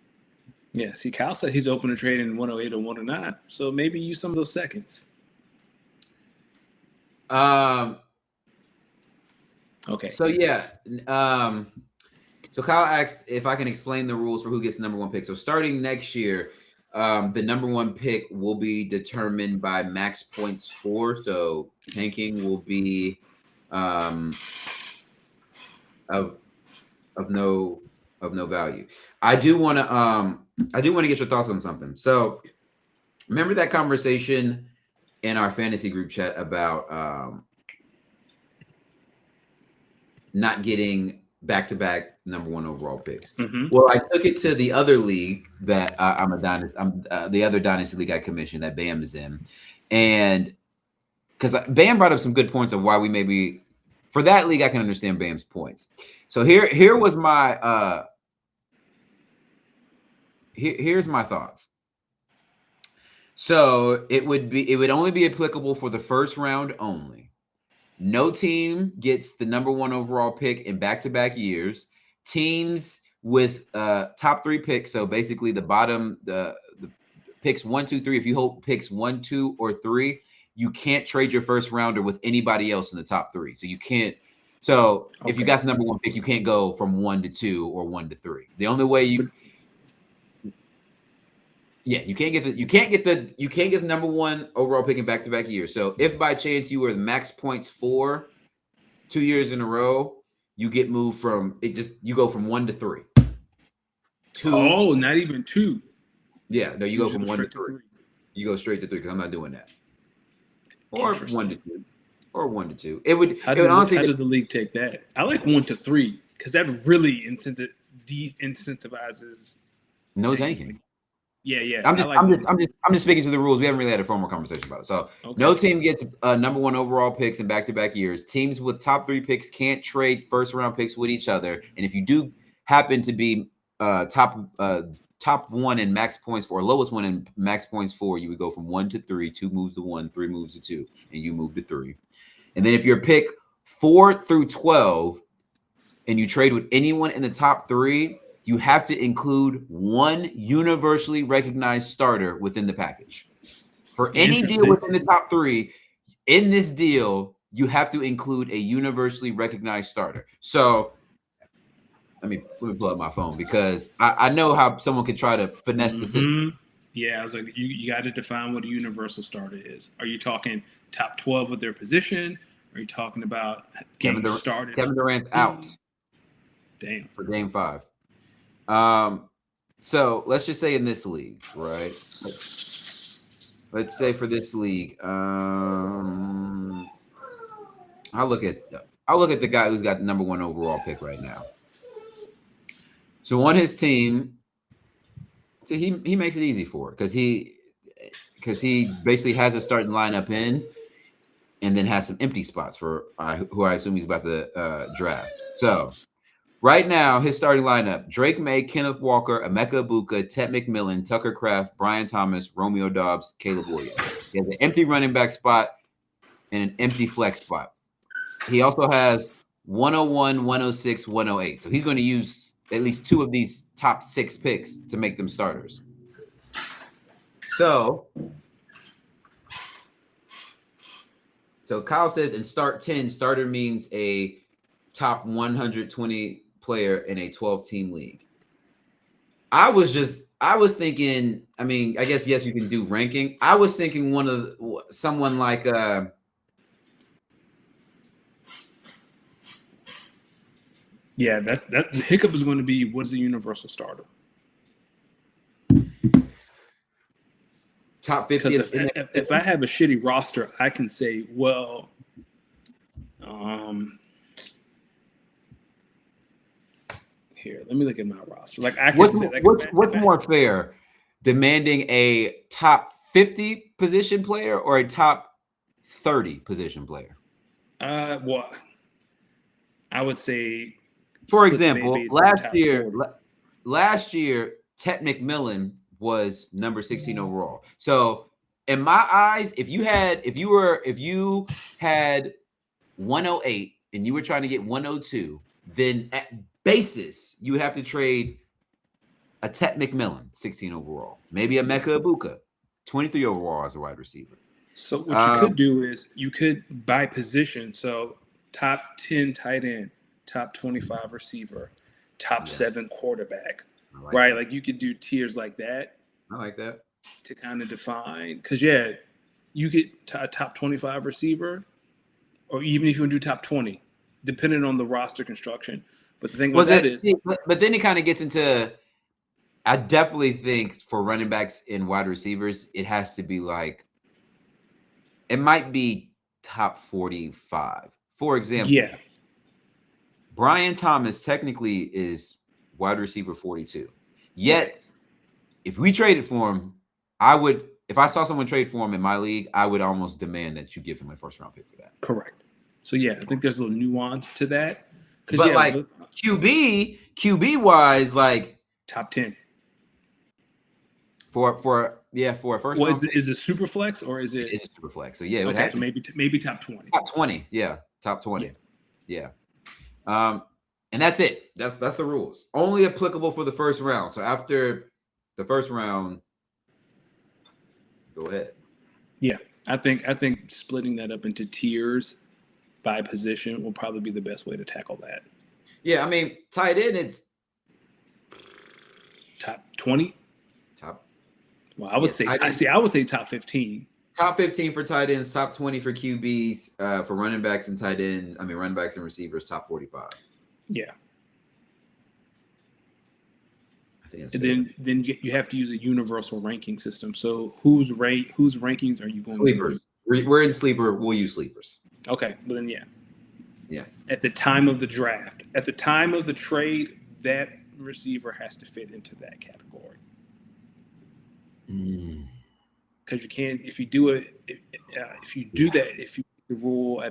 Yeah, see, Kyle said he's open to trading 108 or 109, so maybe use some of those seconds. Okay. So yeah. So Kyle asked if I can explain the rules for who gets the number one pick. So starting next year, the number one pick will be determined by max point score. So tanking will be of no value. I do want to get your thoughts on something. So remember that conversation in our fantasy group chat about not getting back-to-back number one overall picks. Mm-hmm. Well, I took it to the other league that I'm the other dynasty league I commissioned that Bam is in, and because Bam brought up some good points of why we maybe for that league I can understand Bam's points. So here was my here's my thoughts. So it would only be applicable for the first round only. No team gets the number one overall pick in back-to-back years. Teams with top three picks, so basically the bottom, the picks 1, 2, 3. If you hold picks 1, 2, or 3, you can't trade your first rounder with anybody else in the top three. So you can't. So if you got the number one pick, you can't go from 1 to 2 or 1 to 3. The only way you can't get the number one overall pick in back-to-back years. So if by chance you were the max points for 2 years in a row, you get moved from you go from 1 to 3. 2. Oh, not even 2. Yeah, no, you go just from one to straight three. You go straight to 3 because I'm not doing that. Or 1 to 2. Or 1 to 2. It would honestly. How did the league take that? I like 1 to 3 because that really de-incentivizes No tanking. Yeah. I'm I like just speaking to the rules. We haven't really had a formal conversation about it. So no team gets number 1 overall picks in back-to-back years. Teams with top 3 picks can't trade first-round picks with each other. And if you do happen to be top 1 in max points for, or lowest one in max points for, you would go from 1 to 3, 2 moves to 1, 3 moves to 2, and you move to 3. And then if you're pick 4 through 12 and you trade with anyone in the top 3, you have to include 1 universally recognized starter within the package. For any deal within the top 3, in this deal, you have to include a universally recognized starter. So let me pull up my phone because I know how someone could try to finesse the system. Yeah, I was like, you got to define what a universal starter is. Are you talking top 12 of their position? Are you talking about getting started? Kevin Durant's out. Damn. For game 5. So let's just say in this league, right? Let's say for this league, I'll look at the guy who's got the number 1 overall pick right now. So on his team, so he makes it easy for it because he basically has a starting lineup in, and then has some empty spots for who I assume he's about to draft. So right now, his starting lineup: Drake May, Kenneth Walker, Emeka Ibuka, Ted McMillan, Tucker Kraft, Brian Thomas, Romeo Dobbs, Caleb Williams. He has an empty running back spot and an empty flex spot. He also has 101, 106, 108. So he's going to use at least 2 of these top 6 picks to make them starters. So Kyle says in start 10, starter means a top 120 player in a 12-team league. I was thinking, I mean, I guess, yes, you can do ranking. I was thinking someone like yeah, that the hiccup is going to be, what's the universal starter? Top 50. If I have a shitty roster, I can say, well, here, let me look at my roster. Like, what's more fair, demanding a top 50 position player or a top 30 position player? Well, I would say, for example, last year, Ted McMillan was number 16 overall. So in my eyes, if you had 108 and you were trying to get 102, then at basis you would have to trade a Ted McMillan, 16 overall, maybe a Emeka Ibuka, 23 overall as a wide receiver. So what you could do is you could buy position. So top 10 tight end, top 25 receiver, top 7 quarterback, right? That. Like you could do tiers like that. I like that. To kind of define, because you get a top 25 receiver, or even if you want to do top 20, depending on the roster construction. But the thing with that is, but then it kind of gets into, I definitely think for running backs and wide receivers, it has to be like, it might be top 45. For example, Brian Thomas technically is wide receiver 42. Yet, if we traded for him, if I saw someone trade for him in my league, I would almost demand that you give him a first-round pick for that. Correct. So, I think there's a little nuance to that. But like QB wise, like top 10. For a first round. Is it super flex or is it? It's a super flex. So it would have to maybe top 20. Top 20, top 20, and that's it. That's the rules. Only applicable for the first round. So after the first round, go ahead. Yeah, I think splitting that up into tiers by position will probably be the best way to tackle that. Yeah, I mean, tight end, it's top 20. Well, I would say top 15. Top 15 for tight ends, top 20 for QBs, for running backs and tight ends. I mean, running backs and receivers, top 45. Yeah. think that's And fair. then you have to use a universal ranking system. So whose rankings are you going to use? Sleepers. We're in sleeper. We'll use sleepers. Okay, well then yeah. Yeah. At the time of the draft, at the time of the trade, that receiver has to fit into that category. Because you can't, if you do it, if you do that, if you the rule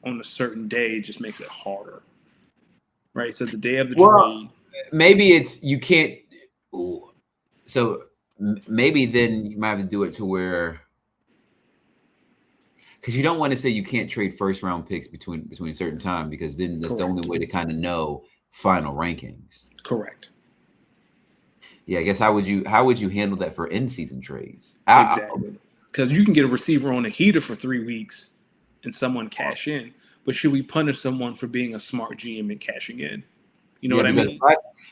on a certain day, it just makes it harder, right? So the day of the trade, maybe it's you can't. Ooh. So maybe then you might have to do it to where, because you don't want to say you can't trade first round picks between a certain time, because then that's the only way to kind of know final rankings. Correct. Yeah, I guess how would you handle that for in season trades? Exactly, because you can get a receiver on a heater for 3 weeks and someone cash in, but should we punish someone for being a smart GM and cashing in? You know what I mean?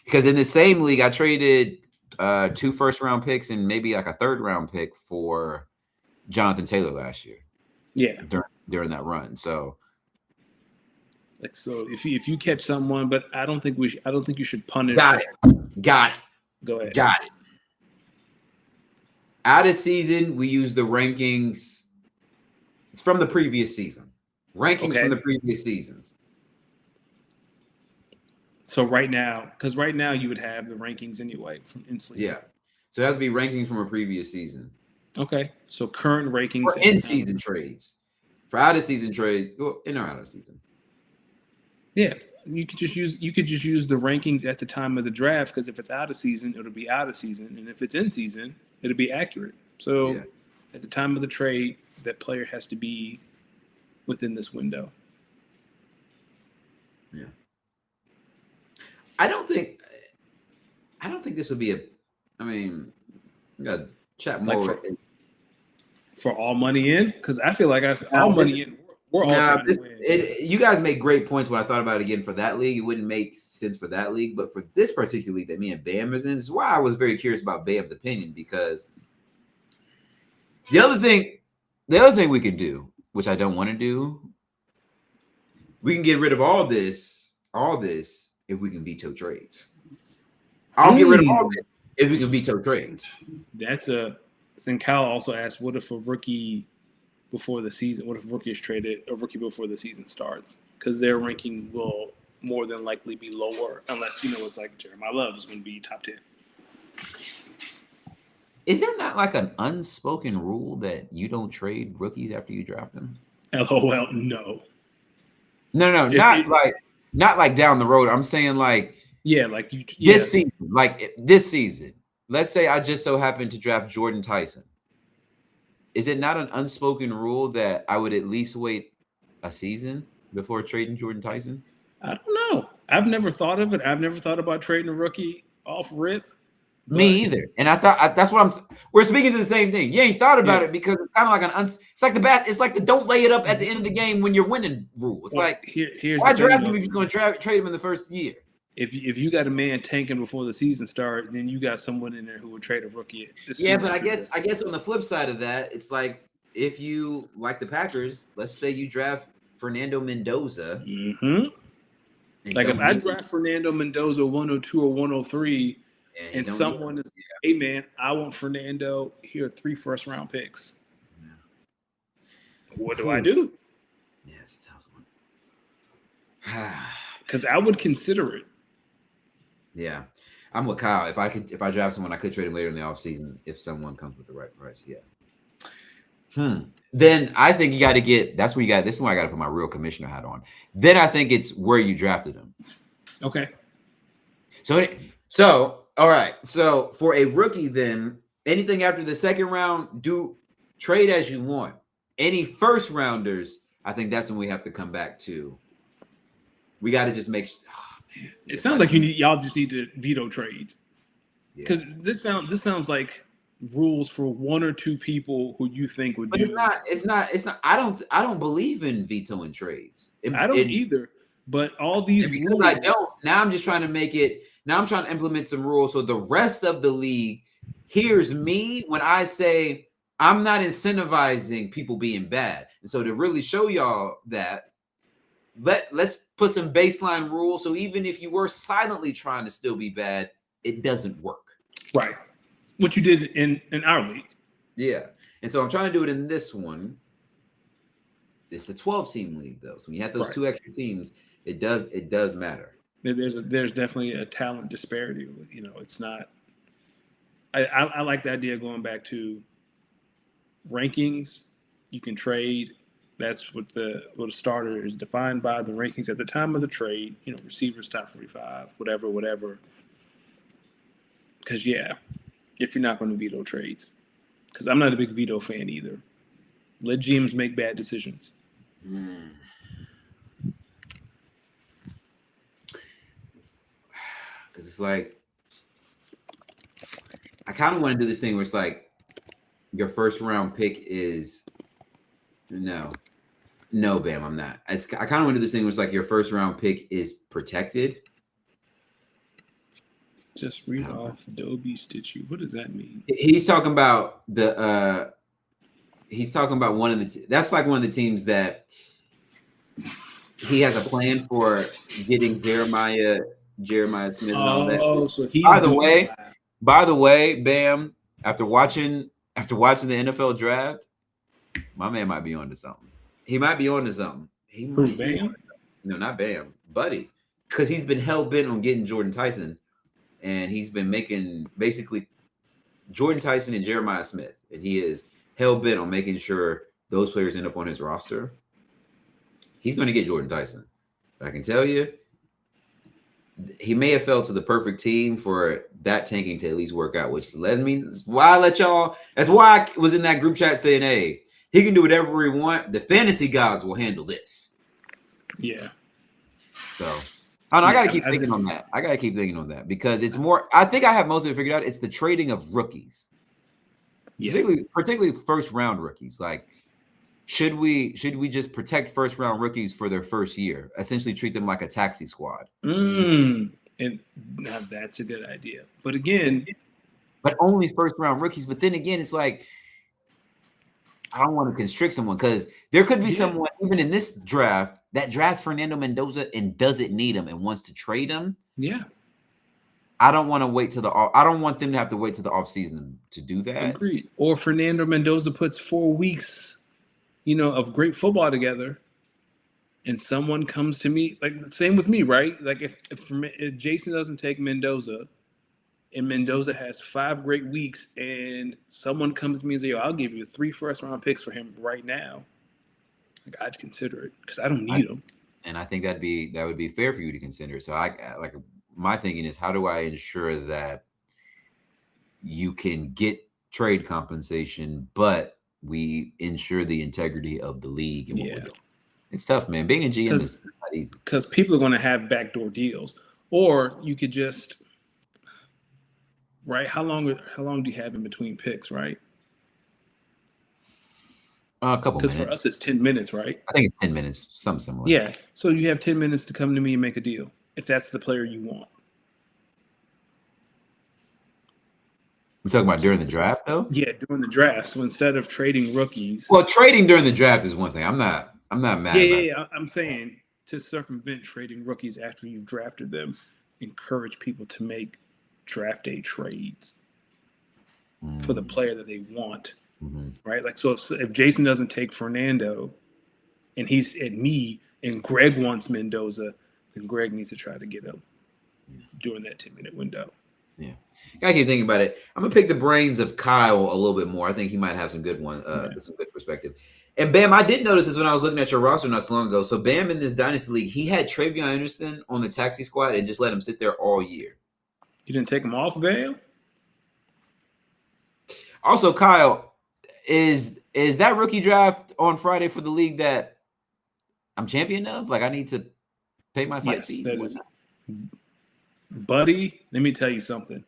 Because in the same league, I traded 2 first round picks and maybe like a 3rd round pick for Jonathan Taylor last year. Yeah, during that run. So if you catch someone, but I don't think you should punish. Got it. Go ahead. Got it. Out of season, we use the rankings. It's from the previous season. Rankings from the previous seasons. So right now you would have the rankings anyway from in-season. Yeah. So it has to be rankings from a previous season. Okay. So current rankings for in-season trades. For out-of-season trade, well, in or out of season. Yeah. You could just use the rankings at the time of the draft, because if it's out of season, it'll be out of season, and if it's in season, it'll be accurate. So at the time of the trade, that player has to be within this window. Yeah. I don't think this would be I mean, you gotta chat more like for all money in, because I feel like money in. We're all trying to win. You guys make great points. When I thought about it again for that league, it wouldn't make sense for that league, but for this particular league that me and Bam is in, this is why I was very curious about Bam's opinion, because the other thing we can do, which I don't want to do, we can get rid of all this if we can veto trades. I'll get rid of all this if we can veto trades. And Kyle also asked, what if a rookie before the season? What if a rookie is traded a rookie before the season starts? Because their ranking will more than likely be lower, unless it's like Jeremiah Love is going to be top 10. Is there not like an unspoken rule that you don't trade rookies after you draft them? LOL, no. No, not like down the road. I'm saying like this season. Let's say I just so happened to draft Jordan Tyson. Is it not an unspoken rule that I would at least wait a season before trading Jordan Tyson? I don't know. I've never thought of it. I've never thought about trading a rookie off rip. Me either. And I thought that's what we're speaking to the same thing. You ain't thought about it because it's kind of like it's like it's like the don't lay it up at the end of the game when you're winning rule. It's here's why draft him if you're going to trade him in the first year? If you got a man tanking before the season starts, then you got someone in there who would trade a rookie. Yeah, but I guess on the flip side of that, it's like if you like the Packers, let's say you draft Fernando Mendoza. Mm-hmm. Like if I draft Fernando Mendoza 102 or 103, and someone is, hey man, I want Fernando. Here are 3 first-round picks. Yeah. What do I do? Yeah, it's a tough one. Because I would consider it. Yeah, I'm with Kyle. If I draft someone, I could trade him later in the offseason if someone comes with the right price. Yeah. Then I think you got to get. That's where you got. This is where I got to put my real commissioner hat on. Then I think it's where you drafted him. Okay. So all right. So for a rookie, then anything after the 2nd round, do trade as you want. Any first rounders, I think that's when we have to come back to. We got to just make. It sounds like y'all just need to veto trades, because this sounds like rules for 1 or 2 people who you think would. But do. It's not. I don't believe in vetoing trades. I don't either. But all these rules, I don't. Now I'm just trying to make it. Now I'm trying to implement some rules so the rest of the league hears me when I say I'm not incentivizing people being bad. And so to really show y'all that, let's put some baseline rules. So even if you were silently trying to still be bad, it doesn't work. Right. What you did in our league. Yeah. And so I'm trying to do it in this one. It's a 12-team league though. So when you have those Right. 2 extra teams, it does matter. There's definitely a talent disparity. You know, it's not. I like the idea of going back to rankings. You can trade. That's what the starter is defined by the rankings at the time of the trade. You know, receivers top 45, whatever. Because if you're not going to veto trades, because I'm not a big veto fan either. Let GMs make bad decisions. Because it's like, I kind of want to do this thing where it's like, your first round pick is no, Bam, I'm not. I kind of want to do this thing where it's like your first round pick is protected. Just read off Adobe Stitchy. What does that mean? He's talking about the. He's talking about one of the. That's like one of the teams that he has a plan for getting Jeremiah Smith and all that. Oh, so he's by the way, Bam. After watching the NFL draft, my man might be onto something. He might be onto something. He might. Bam? No, not Bam, Buddy, because he's been hell bent on getting Jordan Tyson, and he's been making basically Jordan Tyson and Jeremiah Smith, and he is hell bent on making sure those players end up on his roster. He's going to get Jordan Tyson, but I can tell you, he may have fell to the perfect team for that tanking to at least work out, which led me. That's why I was in that group chat saying, hey, he can do whatever he want. The fantasy gods will handle this. Yeah. So I got to keep thinking on that. I got to keep thinking on that because it's more, I think I have most of it figured out. It's the trading of rookies, particularly first round rookies. Like, should we just protect first round rookies for their first year? Essentially treat them like a taxi squad. And now that's a good idea. But again, only first round rookies. But then again, it's like, I don't want to constrict someone because there could be someone even in this draft that drafts Fernando Mendoza and doesn't need him and wants to trade him. Yeah. I don't want to wait till I don't want them to have to wait till the offseason to do that. Agreed. Or Fernando Mendoza puts 4 weeks of great football together, and someone comes to me, like same with me, right? Like if Jason doesn't take Mendoza, and Mendoza has 5 great weeks, and someone comes to me and says, "Yo, I'll give you 3 first-round picks for him right now," like I'd consider it because I don't need him. And I think that would be fair for you to consider. So my thinking is, how do I ensure that you can get trade compensation, but we ensure the integrity of the league and what we're doing? It's tough, man. Being a GM is not easy because people are going to have backdoor deals, or you could just right. How long do you have in between picks, right? A couple minutes. Because for us, it's 10 minutes, right? I think it's 10 minutes, something similar. Yeah. So you have 10 minutes to come to me and make a deal if that's the player you want. We're talking about during the draft, though? Yeah, during the draft. So instead of trading rookies. Well, trading during the draft is one thing. I'm not mad. Yeah. I'm saying to circumvent trading rookies after you've drafted them, encourage people to make draft day trades for the player that they want. Right? Like, so if Jason doesn't take Fernando and he's at me and Greg wants Mendoza, then Greg needs to try to get him during that 10-minute window. Yeah. Gotta keep thinking about it. I'm gonna pick the brains of Kyle a little bit more. I think he might have some good some good perspective. And Bam, I did notice this when I was looking at your roster not so long ago. So Bam in this dynasty league, he had Travion Anderson on the taxi squad and just let him sit there all year. You didn't take him off, Bam? Also, Kyle, is that rookie draft on Friday for the league that I'm champion of? Like, I need to pay my site fees? Buddy, let me tell you something.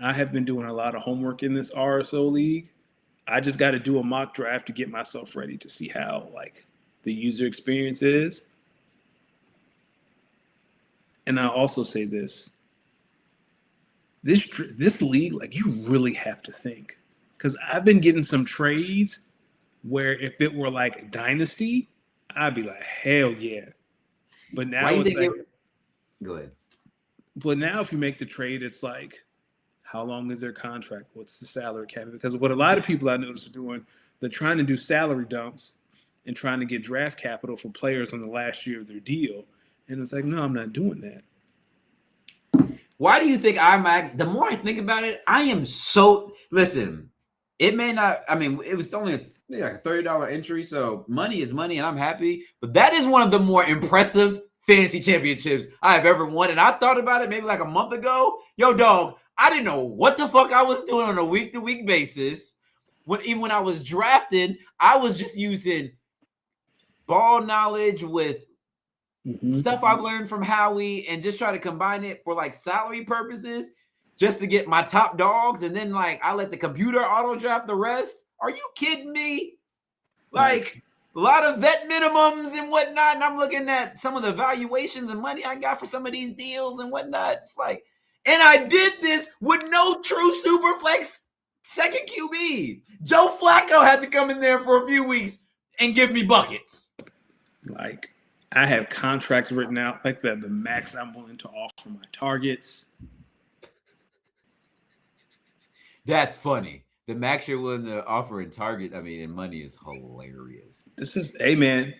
I have been doing a lot of homework in this RSO league. I just got to do a mock draft to get myself ready to see how the user experience is. And I also say this league, you really have to think, because I've been getting some trades where if it were like Dynasty, I'd be like, hell yeah. But now it's go ahead. But now if you make the trade, it's like How long is their contract? What's the salary cap? Because what a lot of people I noticed are doing, they're trying to do salary dumps and trying to get draft capital for players on the last year of their deal. And it's like, no, I'm not doing that. Why do you think the more I think about it, I am listen, it may not, I mean, it was only maybe like a $30 entry, so money is money and I'm happy, but that is one of the more impressive fantasy championships I have ever won. And I thought about it maybe like a month ago. Yo, dog, I didn't know what the fuck I was doing on a week-to-week basis. Even when I was drafting, I was just using ball knowledge with stuff I've learned from Howie and just try to combine it for like salary purposes just to get my top dogs. And then like I let the computer auto draft the rest. Are you kidding me? Like a lot of vet minimums and whatnot. And I'm looking at some of the valuations and money I got for some of these deals and whatnot. It's like, and I did this with no true super flex second QB. Joe Flacco had to come in there for a few weeks and give me buckets. Like, I have contracts written out like the max I'm willing to offer my targets. That's funny. The max you're willing to offer in target, I mean, in money is hilarious. This is, hey man,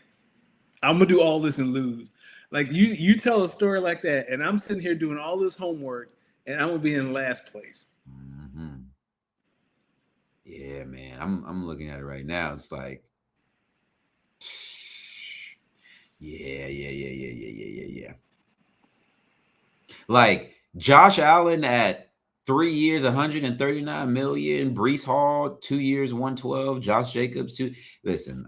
I'm gonna do all this and lose. Like you tell a story like that, and I'm sitting here doing all this homework, and I'm gonna be in last place. Mm-hmm. Yeah, man. I'm looking at it right now. It's like, yeah. Like Josh Allen at 3 years, 139 million. Brees Hall, 2 years, 112. Josh Jacobs, two. Listen.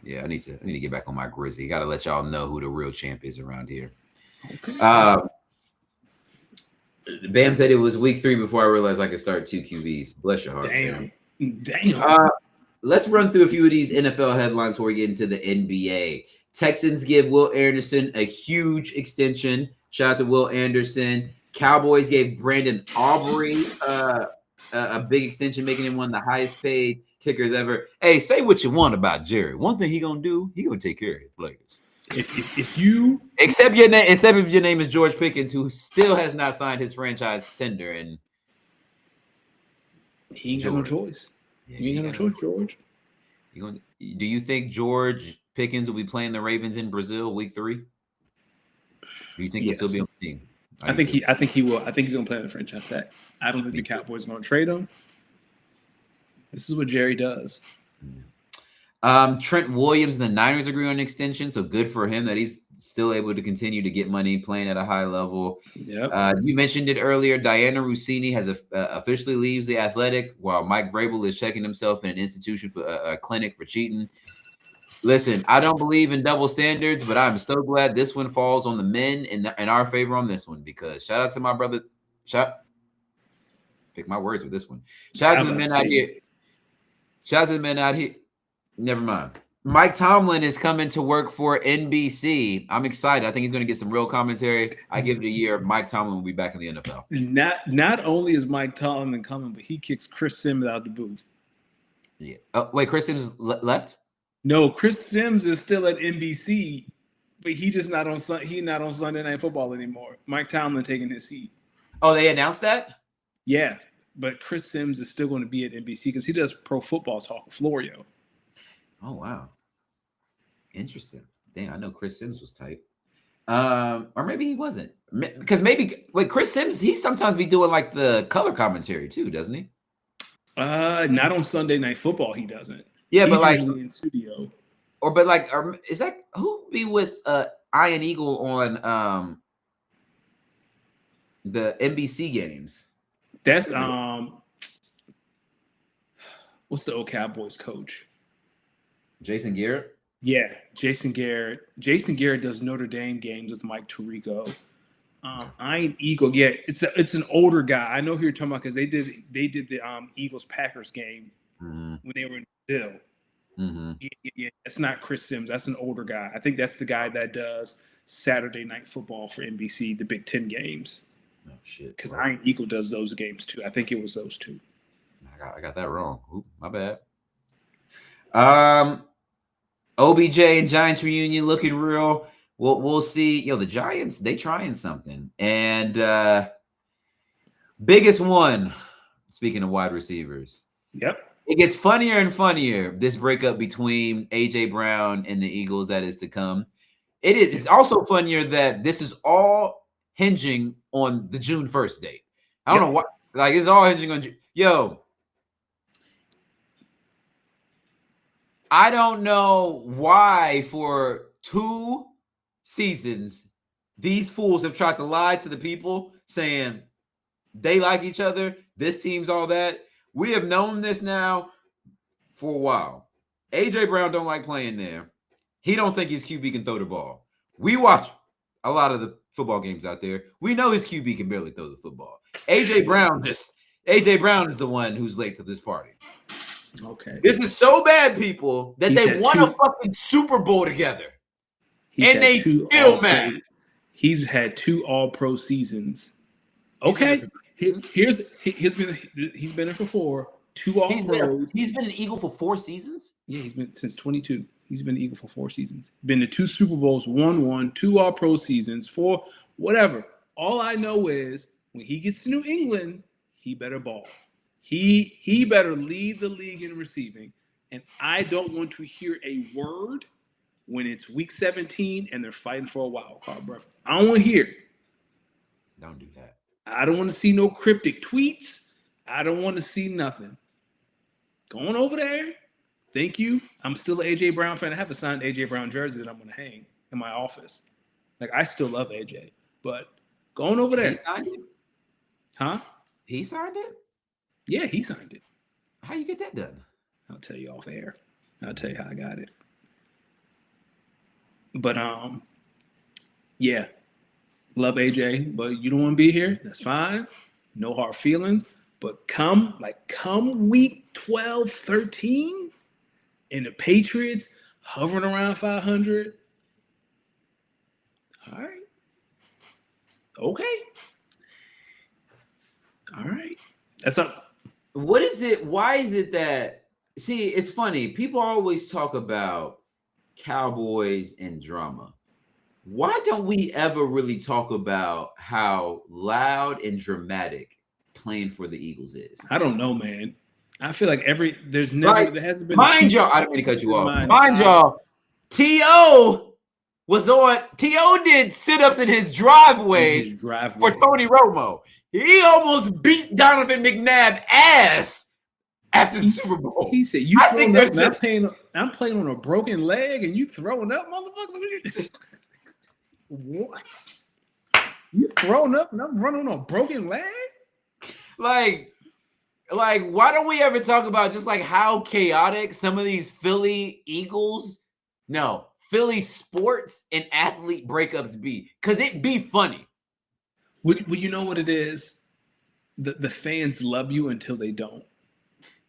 Yeah, I need to get back on my Grizzly. Got to let y'all know who the real champ is around here. Okay. Bam said it was week 3 before I realized I could start 2 QBs. Bless your heart. Damn. Let's run through a few of these NFL headlines before we get into the NBA. Texans give Will Anderson a huge extension. Shout out to Will Anderson. Cowboys gave Brandon Aubrey a big extension, making him one of the highest paid kickers ever. Hey, say what you want about Jerry. One thing he gonna do, he gonna take care of his players. If you except if your name is George Pickens, who still has not signed his franchise tender, and he ain't got no choice. You ain't got no choice, George. Do you think George Pickens will be playing the Ravens in Brazil week 3? Do you think he'll still be on the team? I think he will. I think he's gonna play on the franchise tag. I don't think the Cowboys are gonna trade him. This is what Jerry does. Trent Williams and the Niners agree on an extension, so good for him that he's still able to continue to get money playing at a high level. Yep. You mentioned it earlier. Diana Rossini has officially leaves the Athletic, while Mike Vrabel is checking himself in an institution for a clinic for cheating. Listen, I don't believe in double standards, but I'm so glad this one falls on the men in our favor on this one, because shout out to my brother. Pick my words with this one. Shout out to the men out here. Shout out to the men out here. Never mind. Mike Tomlin is coming to work for NBC. I'm excited. I think he's going to get some real commentary. I give it a year. Mike Tomlin will be back in the NFL. Not only is Mike Tomlin coming, but he kicks Chris Sims out the booth. Yeah. Oh, wait, Chris Sims left? No, Chris Sims is still at NBC, but he's not on Sunday Night Football anymore. Mike Tomlin taking his seat. Oh, they announced that? Yeah, but Chris Sims is still going to be at NBC because he does Pro Football Talk with Florio. Oh, wow. Interesting. Damn, I know Chris Sims was tight. Or maybe he wasn't. Because Chris Sims, he sometimes be doing like the color commentary too, doesn't he? Not on Sunday Night Football, he doesn't. Yeah, he's but like usually in studio. Is that who be with Ian Eagle on the NBC games? That's what's the old Cowboys coach? Jason Garrett? Yeah, Jason Garrett. Jason Garrett does Notre Dame games with Mike Tirico. Ian Eagle, yeah, it's an older guy. I know who you're talking about because they did the Eagles Packers game when they were in Brazil. Mm-hmm. Yeah, that's not Chris Sims. That's an older guy. I think that's the guy that does Saturday Night Football for NBC, the Big Ten games. Oh shit! Because Ian Eagle does those games too. I think it was those two. I got that wrong. Oop, my bad. OBJ and Giants reunion looking real. We'll see. The Giants, they trying something. And Biggest one. Speaking of wide receivers, Yep. it gets funnier and funnier. This breakup between AJ Brown and the Eagles that is to come. It is. It's also funnier that this is all hinging on the June 1st date. I don't know why. Like it's all hinging on. Yo, I don't know why for 2 seasons these fools have tried to lie to the people saying they like each other. This team's all that. We have known this now for a while. AJ Brown don't like playing there. He don't think his QB can throw the ball. We watch a lot of the football games out there. We know his QB can barely throw the football. AJ Brown is the one who's late to this party. Okay. This is so bad, people, that they won a fucking Super Bowl together. And they still mad. He's had 2 All-Pro seasons. Okay. He's been in for 4. 2 All-Pros. He's been an Eagle for 4 seasons? Yeah, he's been since 22. He's been an Eagle for 4 seasons. Been to 2 Super Bowls, won 2 All-Pro seasons, 4, whatever. All I know is when he gets to New England, he better ball. He better lead the league in receiving. And I don't want to hear a word when it's week 17 and they're fighting for a wild card, bro. I don't want to hear it. Don't do that. I don't want to see no cryptic tweets. I don't want to see nothing. Going over there. Thank you. I'm still an AJ Brown fan. I have a signed AJ Brown jersey that I'm going to hang in my office. Like, I still love AJ. But going over there. He signed it? Huh? He signed it? Yeah, he signed it. How you get that done? I'll tell you off air. I'll tell you how I got it. But, yeah. Love AJ, but you don't want to be here. That's fine. No hard feelings. But come week 12, 13, and the Patriots hovering around 500. All right. Okay. All right. That's up. What is it? Why is it that? See, it's funny. People always talk about Cowboys and drama. Why don't we ever really talk about how loud and dramatic playing for the Eagles is? I don't know, man. I feel like there hasn't been. Mind y'all, I didn't mean to cut you off. Mind y'all, T.O. did sit-ups in his driveway for Tony Romo. He almost beat Donovan McNabb ass after the Super Bowl. He said, I'm playing on a broken leg and you throwing up, motherfucker? What? You throwing up and I'm running on a broken leg? Like, why don't we ever talk about just like how chaotic some of these Philly sports and athlete breakups be? Because it be funny. Well, you know what it is? The fans love you until they don't.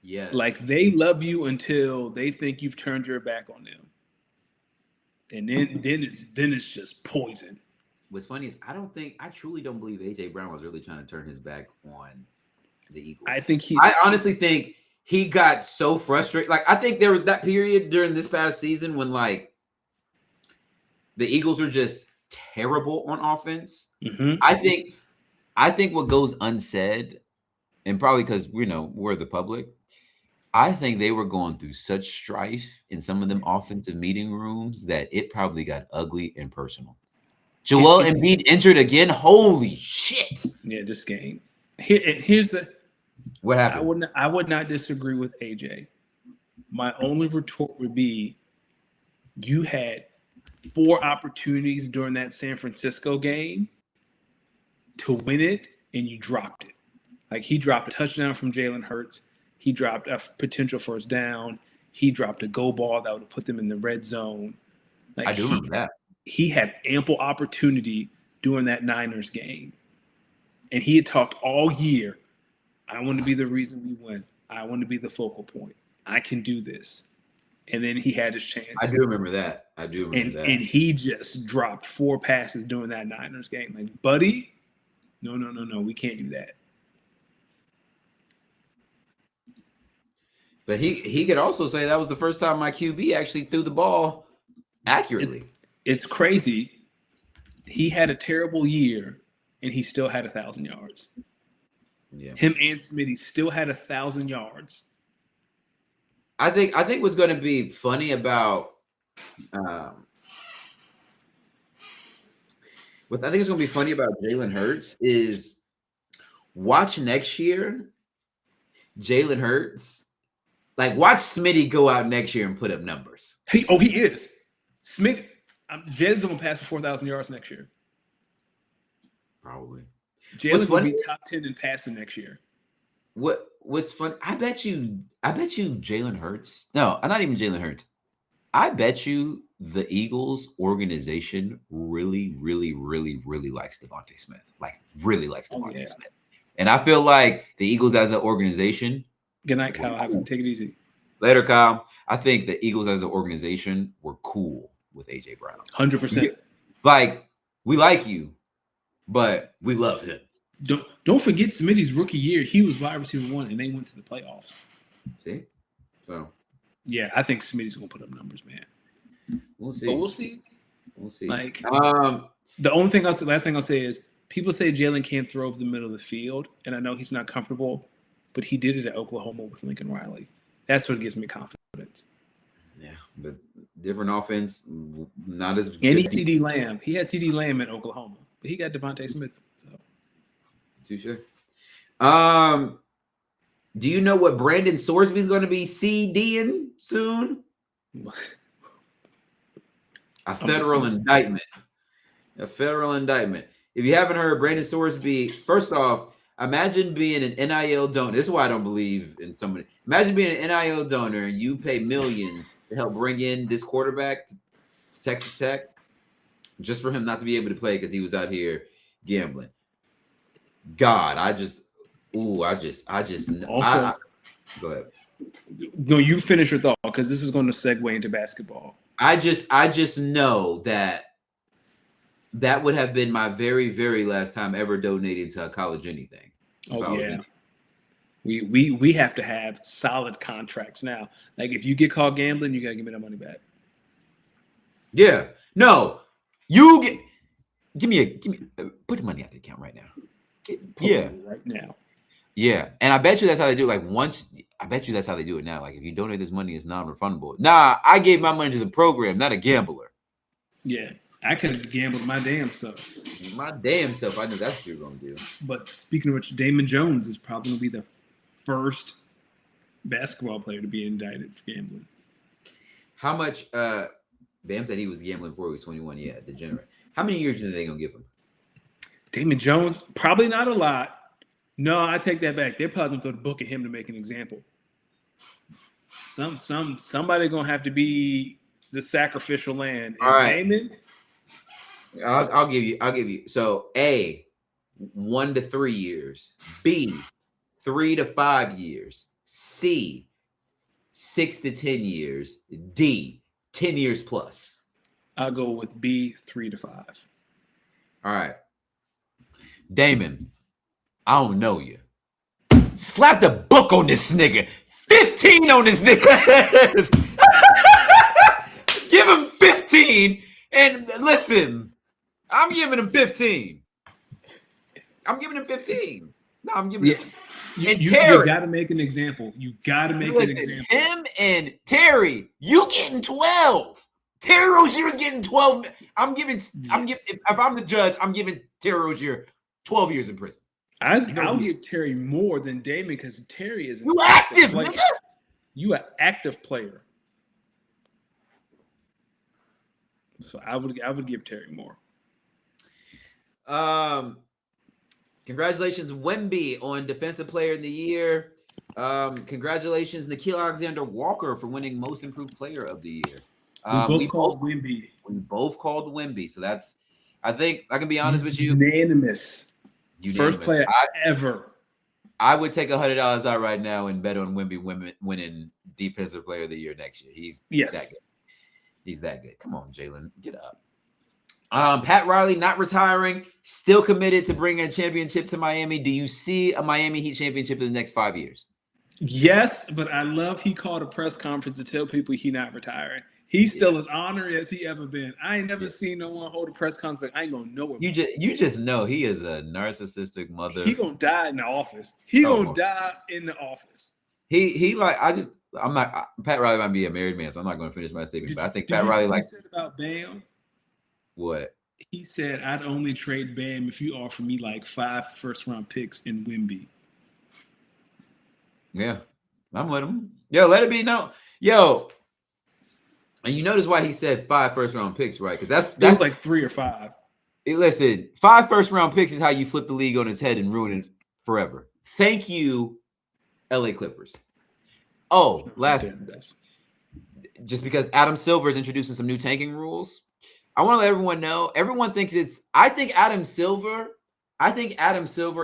Yeah. Like they love you until they think you've turned your back on them. And then it's just poison. What's funny is I truly don't believe AJ Brown was really trying to turn his back on the Eagles. I honestly think he got so frustrated. Like I think there was that period during this past season when like the Eagles were just terrible on offense. Mm-hmm. I think what goes unsaid, and probably because we're the public, I think they were going through such strife in some of them offensive meeting rooms that it probably got ugly and personal. Joel Embiid injured again. Holy shit! Yeah, this game. Here's what happened. I would not disagree with AJ. My only retort would be, you had 4 opportunities during that San Francisco game to win it, and you dropped it. Like he dropped a touchdown from Jalen Hurts. He dropped a potential first down. He dropped a go ball that would have put them in the red zone. Like I do remember that. He had ample opportunity during that Niners game. And he had talked all year, I want to be the reason we win. I want to be the focal point. I can do this. And then he had his chance. I do remember that. And he just dropped 4 passes during that Niners game. Like, buddy, no, we can't do that. But he could also say that was the first time my QB actually threw the ball accurately. It's crazy. He had a terrible year, and he still had 1,000 yards. Yeah. Him and Smitty still had 1,000 yards. I think what's going to be funny about what I think is going to be funny about Jalen Hurts is watch next year. Jalen Hurts, like watch Smitty go out next year and put up numbers. He is. Smith, Jalen's going to pass for 4,000 yards next year. Probably. Jalen's going to be top 10 in passing next year. What's fun? I bet you Jalen Hurts. No, not even Jalen Hurts. I bet you the Eagles organization really, really, really, really likes Devontae Smith. Like really likes Devontae Smith. And I feel like the Eagles as an organization. Good night, Kyle. Have to take it easy. Later, Kyle. I think the Eagles as an organization were cool with AJ Brown. 100%. Like we like you, but we love him. Don't forget Smitty's rookie year. He was wide receiver 1, and they went to the playoffs. See, so yeah, I think Smitty's gonna put up numbers, man. We'll see. But we'll see. We'll see. Like the only thing last thing I'll say is people say Jalen can't throw over the middle of the field, and I know he's not comfortable, but he did it at Oklahoma with Lincoln Riley. That's what gives me confidence. Yeah, but different offense, not as. And he CD Lamb. He had CD Lamb at Oklahoma, but he got Devontae Smith. So. Touche. Do you know what Brandon Sorsby is going to be CDing soon? A federal indictment. A federal indictment. If you haven't heard, Brandon Sorsby, first off, imagine being an NIL donor. This is why I don't believe in somebody. Imagine being an NIL donor and you pay millions to help bring in this quarterback to Texas Tech just for him not to be able to play because he was out here gambling. God, go ahead. No, you finish your thought because this is going to segue into basketball. I just know that would have been my very, very last time ever donating to a college anything. Oh yeah. We have to have solid contracts now. Like if you get caught gambling, you gotta give me that money back. Yeah. No. You give me put the money out the account right now. Right now. Yeah. And I bet you that's how they do it. I bet you that's how they do it now. Like if you donate this money, it's non-refundable. Nah, I gave my money to the program, not a gambler. Yeah. I could have gambled my damn self. My damn self. I know that's what you're going to do. But speaking of which, Damon Jones is probably going to be the first basketball player to be indicted for gambling. How much? Bam said he was gambling before he was 21. Yeah, degenerate. How many years are they going to give him? Damon Jones, probably not a lot. No, I take that back. They're probably going to throw the book at him to make an example. Somebody going to have to be the sacrificial lamb. All right. Damon, I'll give you. So A, 1 to 3 years. B, 3 to 5 years. C, 6 to 10 years. D, 10 years plus. I'll go with B, 3 to 5. All right. Damon, I don't know you. Slap the book on this nigga. 15 on this nigga. Give him 15 and listen. I'm giving him 15. I'm giving him 15. No, I'm giving him. You got to make an example. You got to make an example. Him and Terry, you getting 12. Terry Rozier's getting 12. If I'm the judge, I'm giving Terry Rozier 12 years in prison. I'll give Terry more than Damon because Terry is an active player. You an active player. So I would give Terry more. Congratulations, Wemby, on Defensive Player of the Year. Congratulations, Nickeil Alexander-Walker, for winning Most Improved Player of the Year. We both called Wemby. We both called Wemby. So that's, I think, I can be honest with you. Unanimous. First player ever. I would take $100 out right now and bet on Wemby winning Defensive Player of the Year next year. He's that good. He's that good. Come on, Jalen, get up. Pat Riley not retiring, still committed to bringing a championship to Miami. Do you see a Miami Heat championship in the next 5 years? Yes, but I love he called a press conference to tell people he's not retiring. He's still as honored as he ever been. I ain't never seen no one hold a press conference. I ain't gonna know it. You just know he is a narcissistic mother. He gonna die in the office. He gonna die in the office. He like I'm not Pat Riley might be a married man, so I'm not going to finish my statement. But I think Pat Riley like said about Bam. What? He said, "I'd only trade Bam if you offer me like 5 first-round picks in Wemby." Yeah, I'm with him. Yo, let it be known. Yo, and you notice why he said 5 first-round picks, right? Because that's was like 3 or 5. Listen, 5 first-round picks is how you flip the league on its head and ruin it forever. Thank you, LA Clippers. Oh, just because Adam Silver is introducing some new tanking rules, I want to let everyone know. Everyone thinks I think Adam Silver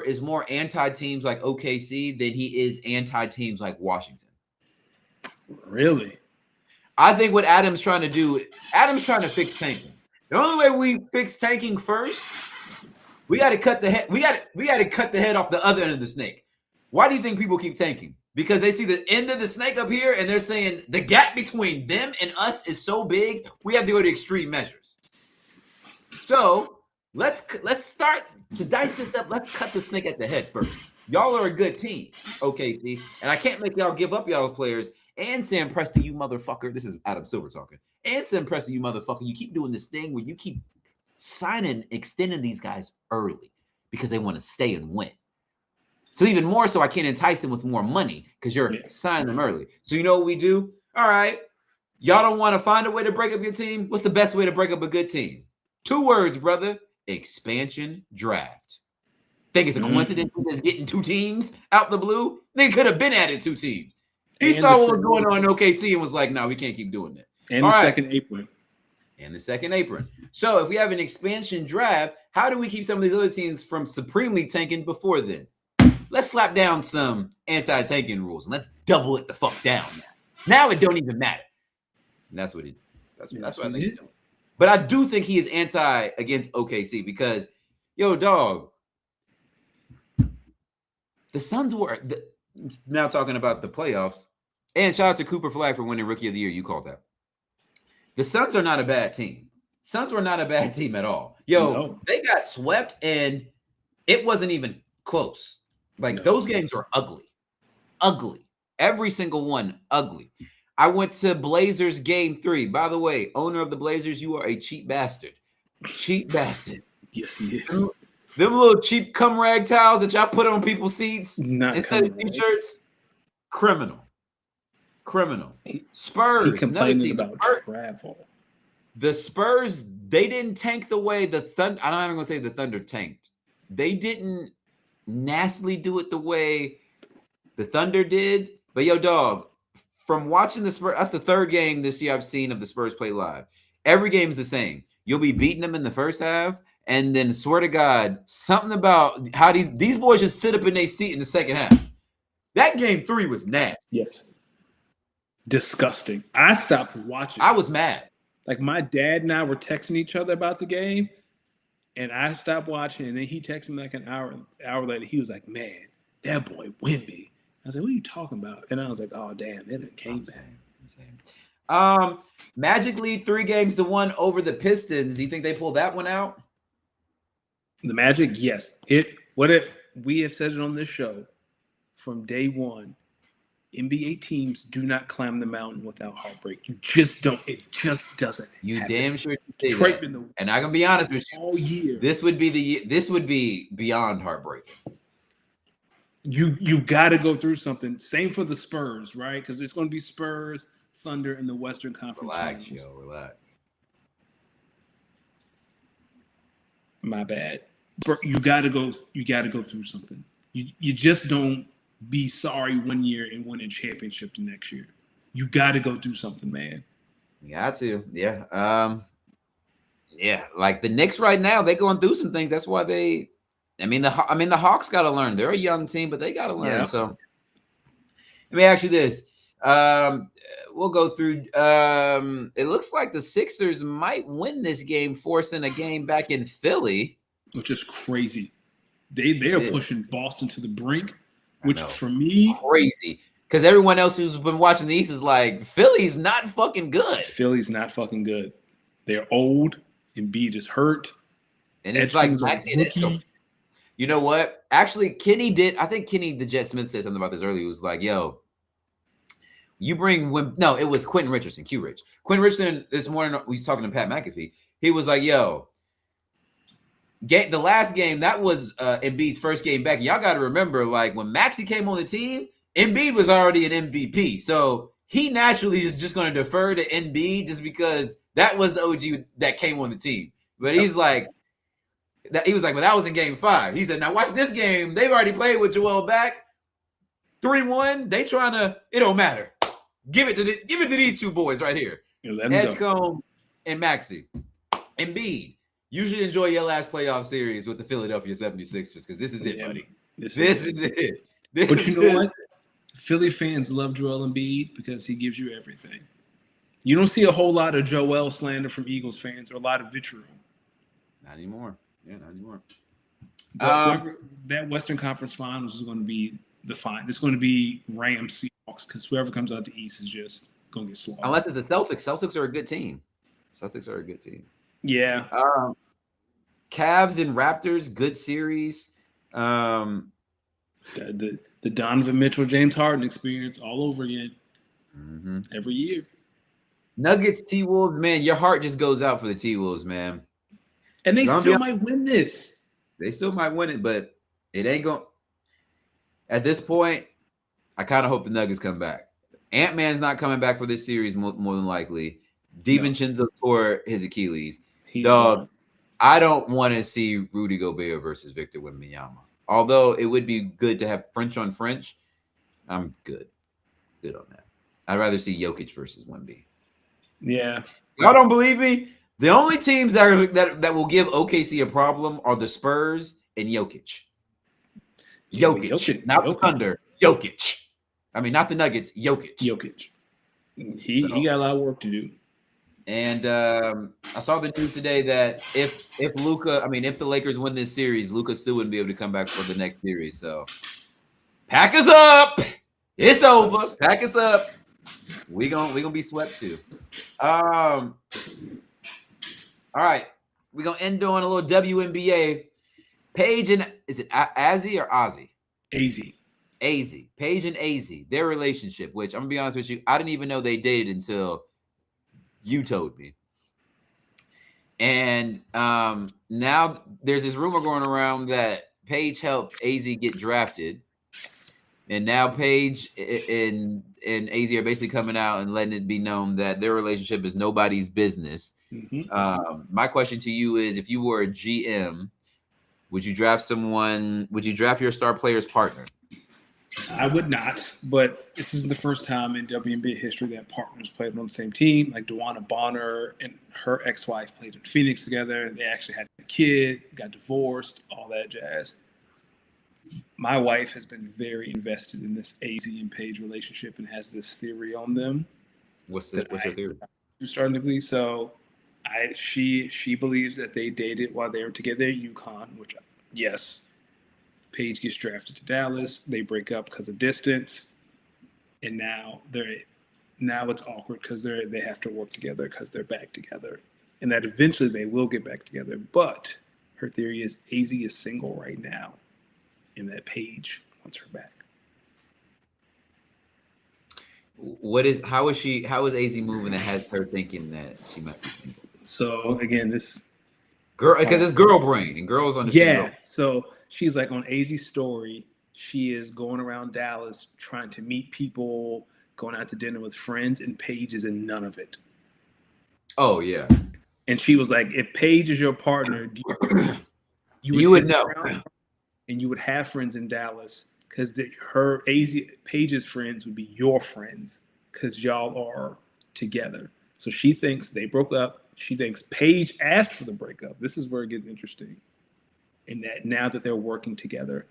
is more anti-teams like OKC than he is anti-teams like Washington. Really? I think what Adam's trying to do, Adam's trying to fix tanking. The only way we fix tanking first, we got to cut the head. We got to cut the head off the other end of the snake. Why do you think people keep tanking? Because they see the end of the snake up here, and they're saying the gap between them and us is so big, we have to go to extreme measures. So let's start to dice this up. Let's cut the snake at the head first. Y'all are a good team, OKC, and I can't make y'all give up y'all players. And Sam Presti, you motherfucker. This is Adam Silver talking. And Sam Presti, you motherfucker. You keep doing this thing where you keep extending these guys early because they want to stay and win. So even more so, I can't entice them with more money because you're signing them early. So you know what we do? All right. Y'all don't want to find a way to break up your team? What's the best way to break up a good team? 2 words, brother. Expansion draft. Think it's a coincidence that's getting 2 teams out the blue? They could have been added 2 teams. He saw what was going on in OKC and was like, no, we can't keep doing that. And the second apron. And the second apron. So if we have an expansion draft, how do we keep some of these other teams from supremely tanking before then? Let's slap down some anti-tanking rules and let's double it the fuck down. Now it don't even matter. And that's what that's what I think he's doing. But I do think he is anti against OKC because, yo, dog, the Suns were now talking about the playoffs. And shout out to Cooper Flag for winning Rookie of the Year. You called that. The Suns are not a bad team. Suns were not a bad team at all. Yo, They got swept and it wasn't even close. Like those games were ugly. Ugly. Every single one ugly. I went to Blazers game 3. By the way, owner of the Blazers, you are a cheap bastard. Cheap bastard. Yes, he is. Them little cheap cum rag towels that y'all put on people's seats instead of t-shirts. Criminal. Spurs. He complaining about travel. The Spurs, they didn't tank the way the Thunder. I'm not even gonna say the Thunder tanked. They didn't nastily do it the way the Thunder did. But yo, dog, from watching the Spurs, that's the 3rd game this year I've seen of the Spurs play live. Every game is the same. You'll be beating them in the first half, and then swear to God, something about how these boys just sit up in their seat in the second half. That game 3 was nasty. Yes. Disgusting. I stopped watching. I was mad. Like my dad and I were texting each other about the game, and I stopped watching, and then he texted me like an hour later. He was like, "Man, that boy Wemby." I was like, "What are you talking about?" And I was like, "Oh damn, it came back." Magically 3-1 over the Pistons. Do you think they pulled that one out? The Magic, yes. We have said it on this show from day one. NBA teams do not climb the mountain without heartbreak. You just don't. It just doesn't. You happen. Damn sure you say that. And I can be honest with you. All year. This would be beyond heartbreaking. You got to go through something. Same for the Spurs, right? Because it's going to be Spurs, Thunder in the Western Conference. Relax. My bad. You got to go. You got to go through something. You just don't be sorry one year and win a championship the next year. You got to go through something, man. You got to, yeah. Like the Knicks right now, they're going through some things. That's why the Hawks got to learn. They're a young team, but they got to learn. Yeah. So let me ask you this. We'll go through. It looks like the Sixers might win this game, forcing a game back in Philly, which is crazy. They are pushing Boston to the brink. Which for me, crazy. Because everyone else who's been watching the East is like, Philly's not fucking good. Philly's not fucking good. They're old. Embiid is hurt. And it's like Edging's a Maxey. rookie. You know what? Actually, Kenny did. I think Kenny, the Jet Smith, said something about this earlier. He was like, yo, you bring no, it was Quentin Richardson, Q Rich. Quentin Richardson this morning, we was talking to Pat McAfee. He was like, yo, the last game, that was Embiid's first game back. Y'all got to remember, like, when Maxey came on the team, Embiid was already an MVP. So he naturally is just going to defer to Embiid just because that was the OG that came on the team. But he's like, he was like, but that was in game 5. He said, now watch this game. They've already played with Joel back. 3-1. They trying to, it don't matter. Give it to these two boys right here. Edgecombe and Maxey. Embiid. You should enjoy your last playoff series with the Philadelphia 76ers because this is it, buddy. This is it. But you know what? Philly fans love Joel Embiid because he gives you everything. You don't see a whole lot of Joel slander from Eagles fans or a lot of vitriol. Not anymore. Yeah, not anymore. That Western Conference Finals is going to be the final. It's going to be Rams Seahawks because whoever comes out the East is just going to get slaughtered. Unless it's the Celtics. Celtics are a good team. Yeah. Cavs and Raptors, good series. The Donovan Mitchell, James Harden experience all over again. Every year. Nuggets, T-Wolves, man, your heart just goes out for the T-Wolves, man. And they still might win this. They still might win it, but it ain't going. At this point, I kind of hope the Nuggets come back. Ant-Man's not coming back for this series more than likely. DiVincenzo tore his Achilles. Dog, I don't want to see Rudy Gobert versus Victor Wembanyama. Although it would be good to have French on French, I'm good on that. I'd rather see Jokic versus Wemby. Yeah. Y'all don't believe me? The only teams that will give OKC a problem are the Spurs and Jokic. Jokic. Not the Thunder. Jokic. I mean, not the Nuggets. Jokic. He got a lot of work to do. And I saw the news today that if the Lakers win this series, Luka still wouldn't be able to come back for the next series. So pack us up. It's over. Pack us up. We gonna be swept too. All right. We're gonna end on a little WNBA. Paige and is it Azzy or Ozzy? AZ. Paige and AZ. Their relationship, which I'm gonna be honest with you, I didn't even know they dated until you told me. And now there's this rumor going around that Paige helped AZ get drafted. And now Paige and AZ are basically coming out and letting it be known that their relationship is nobody's business. My question to you is, if you were a GM, would you draft your star player's partner? I would not, but this is the first time in WNBA history that partners played on the same team. Like DeWanna Bonner and her ex-wife played in Phoenix together. They actually had a kid, got divorced, all that jazz. My wife has been very invested in this AZ and Paige relationship and has this theory on them. What's her theory? I'm starting to believe so. She believes that they dated while they were together at UConn, which yes. Paige gets drafted to Dallas. They break up because of distance, and now it's awkward because they have to work together because they're back together, and that eventually they will get back together. But her theory is AZ is single right now, and that Paige wants her back. How is AZ moving that has her thinking that she might be single? So again, this girl, because it's girl brain and girls understand. Yeah, so she's like on AZ's story. She is going around Dallas trying to meet people, going out to dinner with friends, and Paige is in none of it. Oh yeah. And she was like, "If Paige is your partner, you would know, and you would have friends in Dallas because Paige's friends would be your friends because y'all are together." So she thinks they broke up. She thinks Paige asked for the breakup. This is where it gets interesting. And that now that they're working together,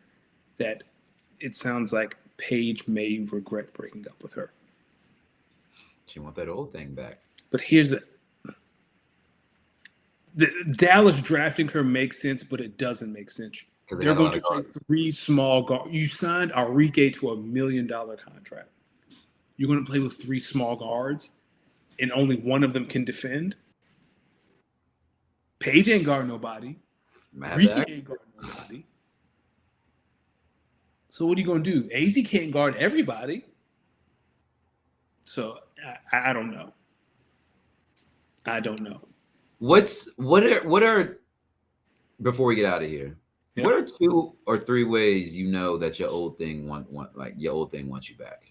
that it sounds like Paige may regret breaking up with her. She want that old thing back. But here's the Dallas drafting her makes sense, but it doesn't make sense. They're going to play 3 small guards. You signed Enrique to $1 million contract. you're going to play with 3 small guards, and only one of them can defend. Paige ain't guard nobody. Ricky ain't guard nobody. So what are you going to do? AZ can't guard everybody. So I don't know. I don't know. What are before we get out of here? Yeah. What are 2 or 3 ways you know that your old thing wants you back?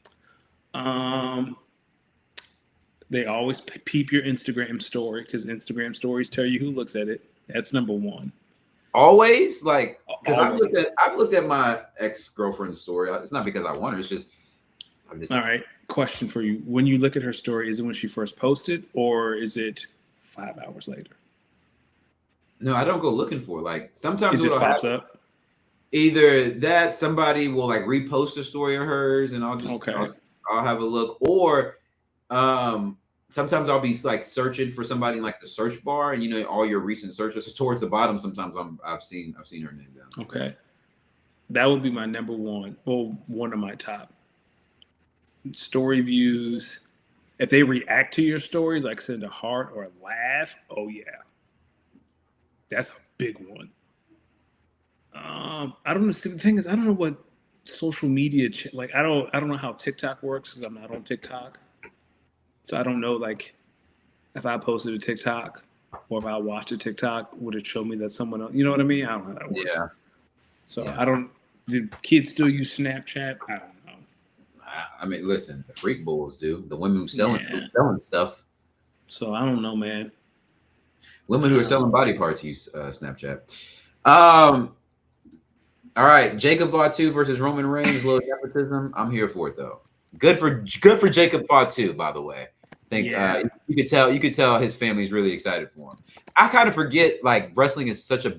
They always peep your Instagram story because Instagram stories tell you who looks at it. That's number 1. Always, like, because I've looked at my ex-girlfriend's story. It's not because I want her. It's just I'm just. All right. Question for you: when you look at her story, is it when she first posted, or is it 5 hours later? No, I don't go looking for it. Like sometimes it just pops up. Either that somebody will like repost a story of hers, and I'll just I'll have a look, or sometimes I'll be like searching for somebody in like the search bar, and all your recent searches. So towards the bottom, sometimes I've seen her name down. Okay, that would be my number 1. Well, one of my top story views. If they react to your stories, like send a heart or a laugh, oh yeah, that's a big one. I don't know. See, the thing is, I don't know what social media like. I don't know how TikTok works because I'm not on TikTok. So I don't know, like, if I posted a TikTok or if I watched a TikTok, would it show me that someone else? You know what I mean? I don't know how that works. Yeah. So I don't. Do kids still use Snapchat? I don't know. I mean, listen, the freak bulls do. The women who selling stuff. So I don't know, man. Women who are selling body parts use Snapchat. All right, Jacob Fatu versus Roman Reigns. Little nepotism. I'm here for it though. Good for Jacob Fatu, by the way. I think you could tell his family's really excited for him. I kind of forget like wrestling is such a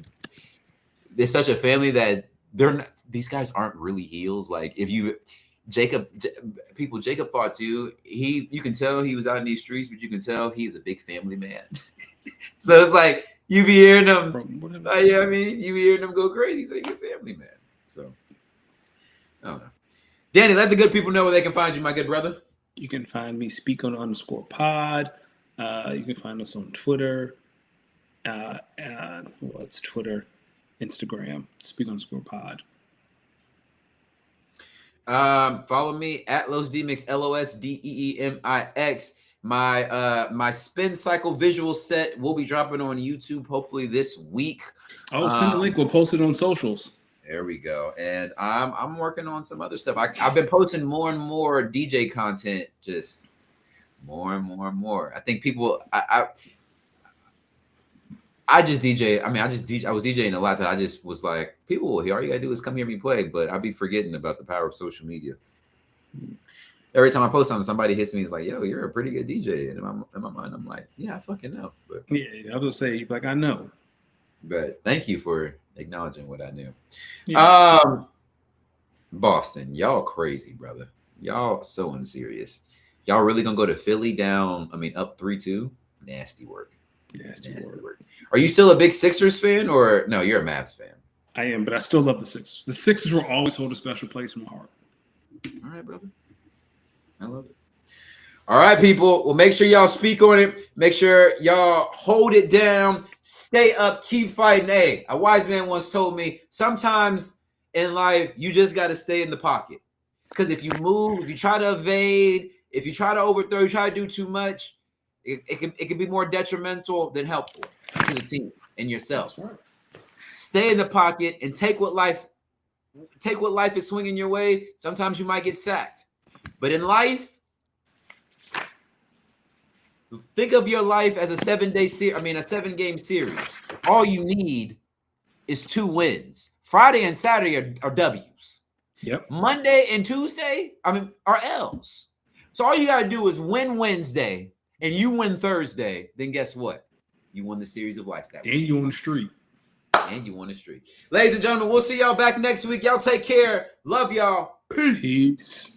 family that these guys aren't really heels. Like if you Jacob Fatu, you can tell he was out in these streets, but you can tell he's a big family man. So it's like you be hearing them, you be hearing them go crazy. He's like a family man. So I don't know. Danny, let the good people know where they can find you, my good brother. You can find me _pod. You can find us on Twitter. It's Twitter, Instagram, speak_pod. Follow me at LosDemix, LOSDEEMIX. My spin cycle visual set will be dropping on YouTube hopefully this week. Send the link. We'll post it on socials. There we go. And I'm working on some other stuff. I've been posting more and more DJ content, just more and more and more. I think people I just DJ. I mean, I was DJing a lot that I just was like, people will hear. All you gotta do is come hear me play. But I'll be forgetting about the power of social media. Every time I post something, somebody hits me. It's like, yo, you're a pretty good DJ. And in my mind, I'm like, yeah, I fucking know. But yeah, I was gonna say, like, I know. But thank you for acknowledging what I knew. Yeah. Boston, y'all crazy, brother. Y'all so unserious. Y'all really gonna go to Philly down? I mean, up 3-2. Nasty work. Nasty work. Are you still a big Sixers fan, or no? You're a Mavs fan. I am, but I still love the Sixers. The Sixers will always hold a special place in my heart. All right, brother. I love it. All right, people. Well, make sure y'all speak on it. Make sure y'all hold it down. Stay up. Keep fighting. Hey, a wise man once told me, sometimes in life, you just got to stay in the pocket. Because if you move, if you try to evade, if you try to overthrow, you try to do too much, it can be more detrimental than helpful to the team and yourself. Right. Stay in the pocket and take what life is swinging your way. Sometimes you might get sacked. But in life, think of your life as a 7-game series. All you need is 2 wins. Friday and Saturday are W's. Yep. Monday and Tuesday, are L's. So all you got to do is win Wednesday and you win Thursday. Then guess what? You won the series of life that week. And you on the street. Ladies and gentlemen, we'll see y'all back next week. Y'all take care. Love y'all. Peace.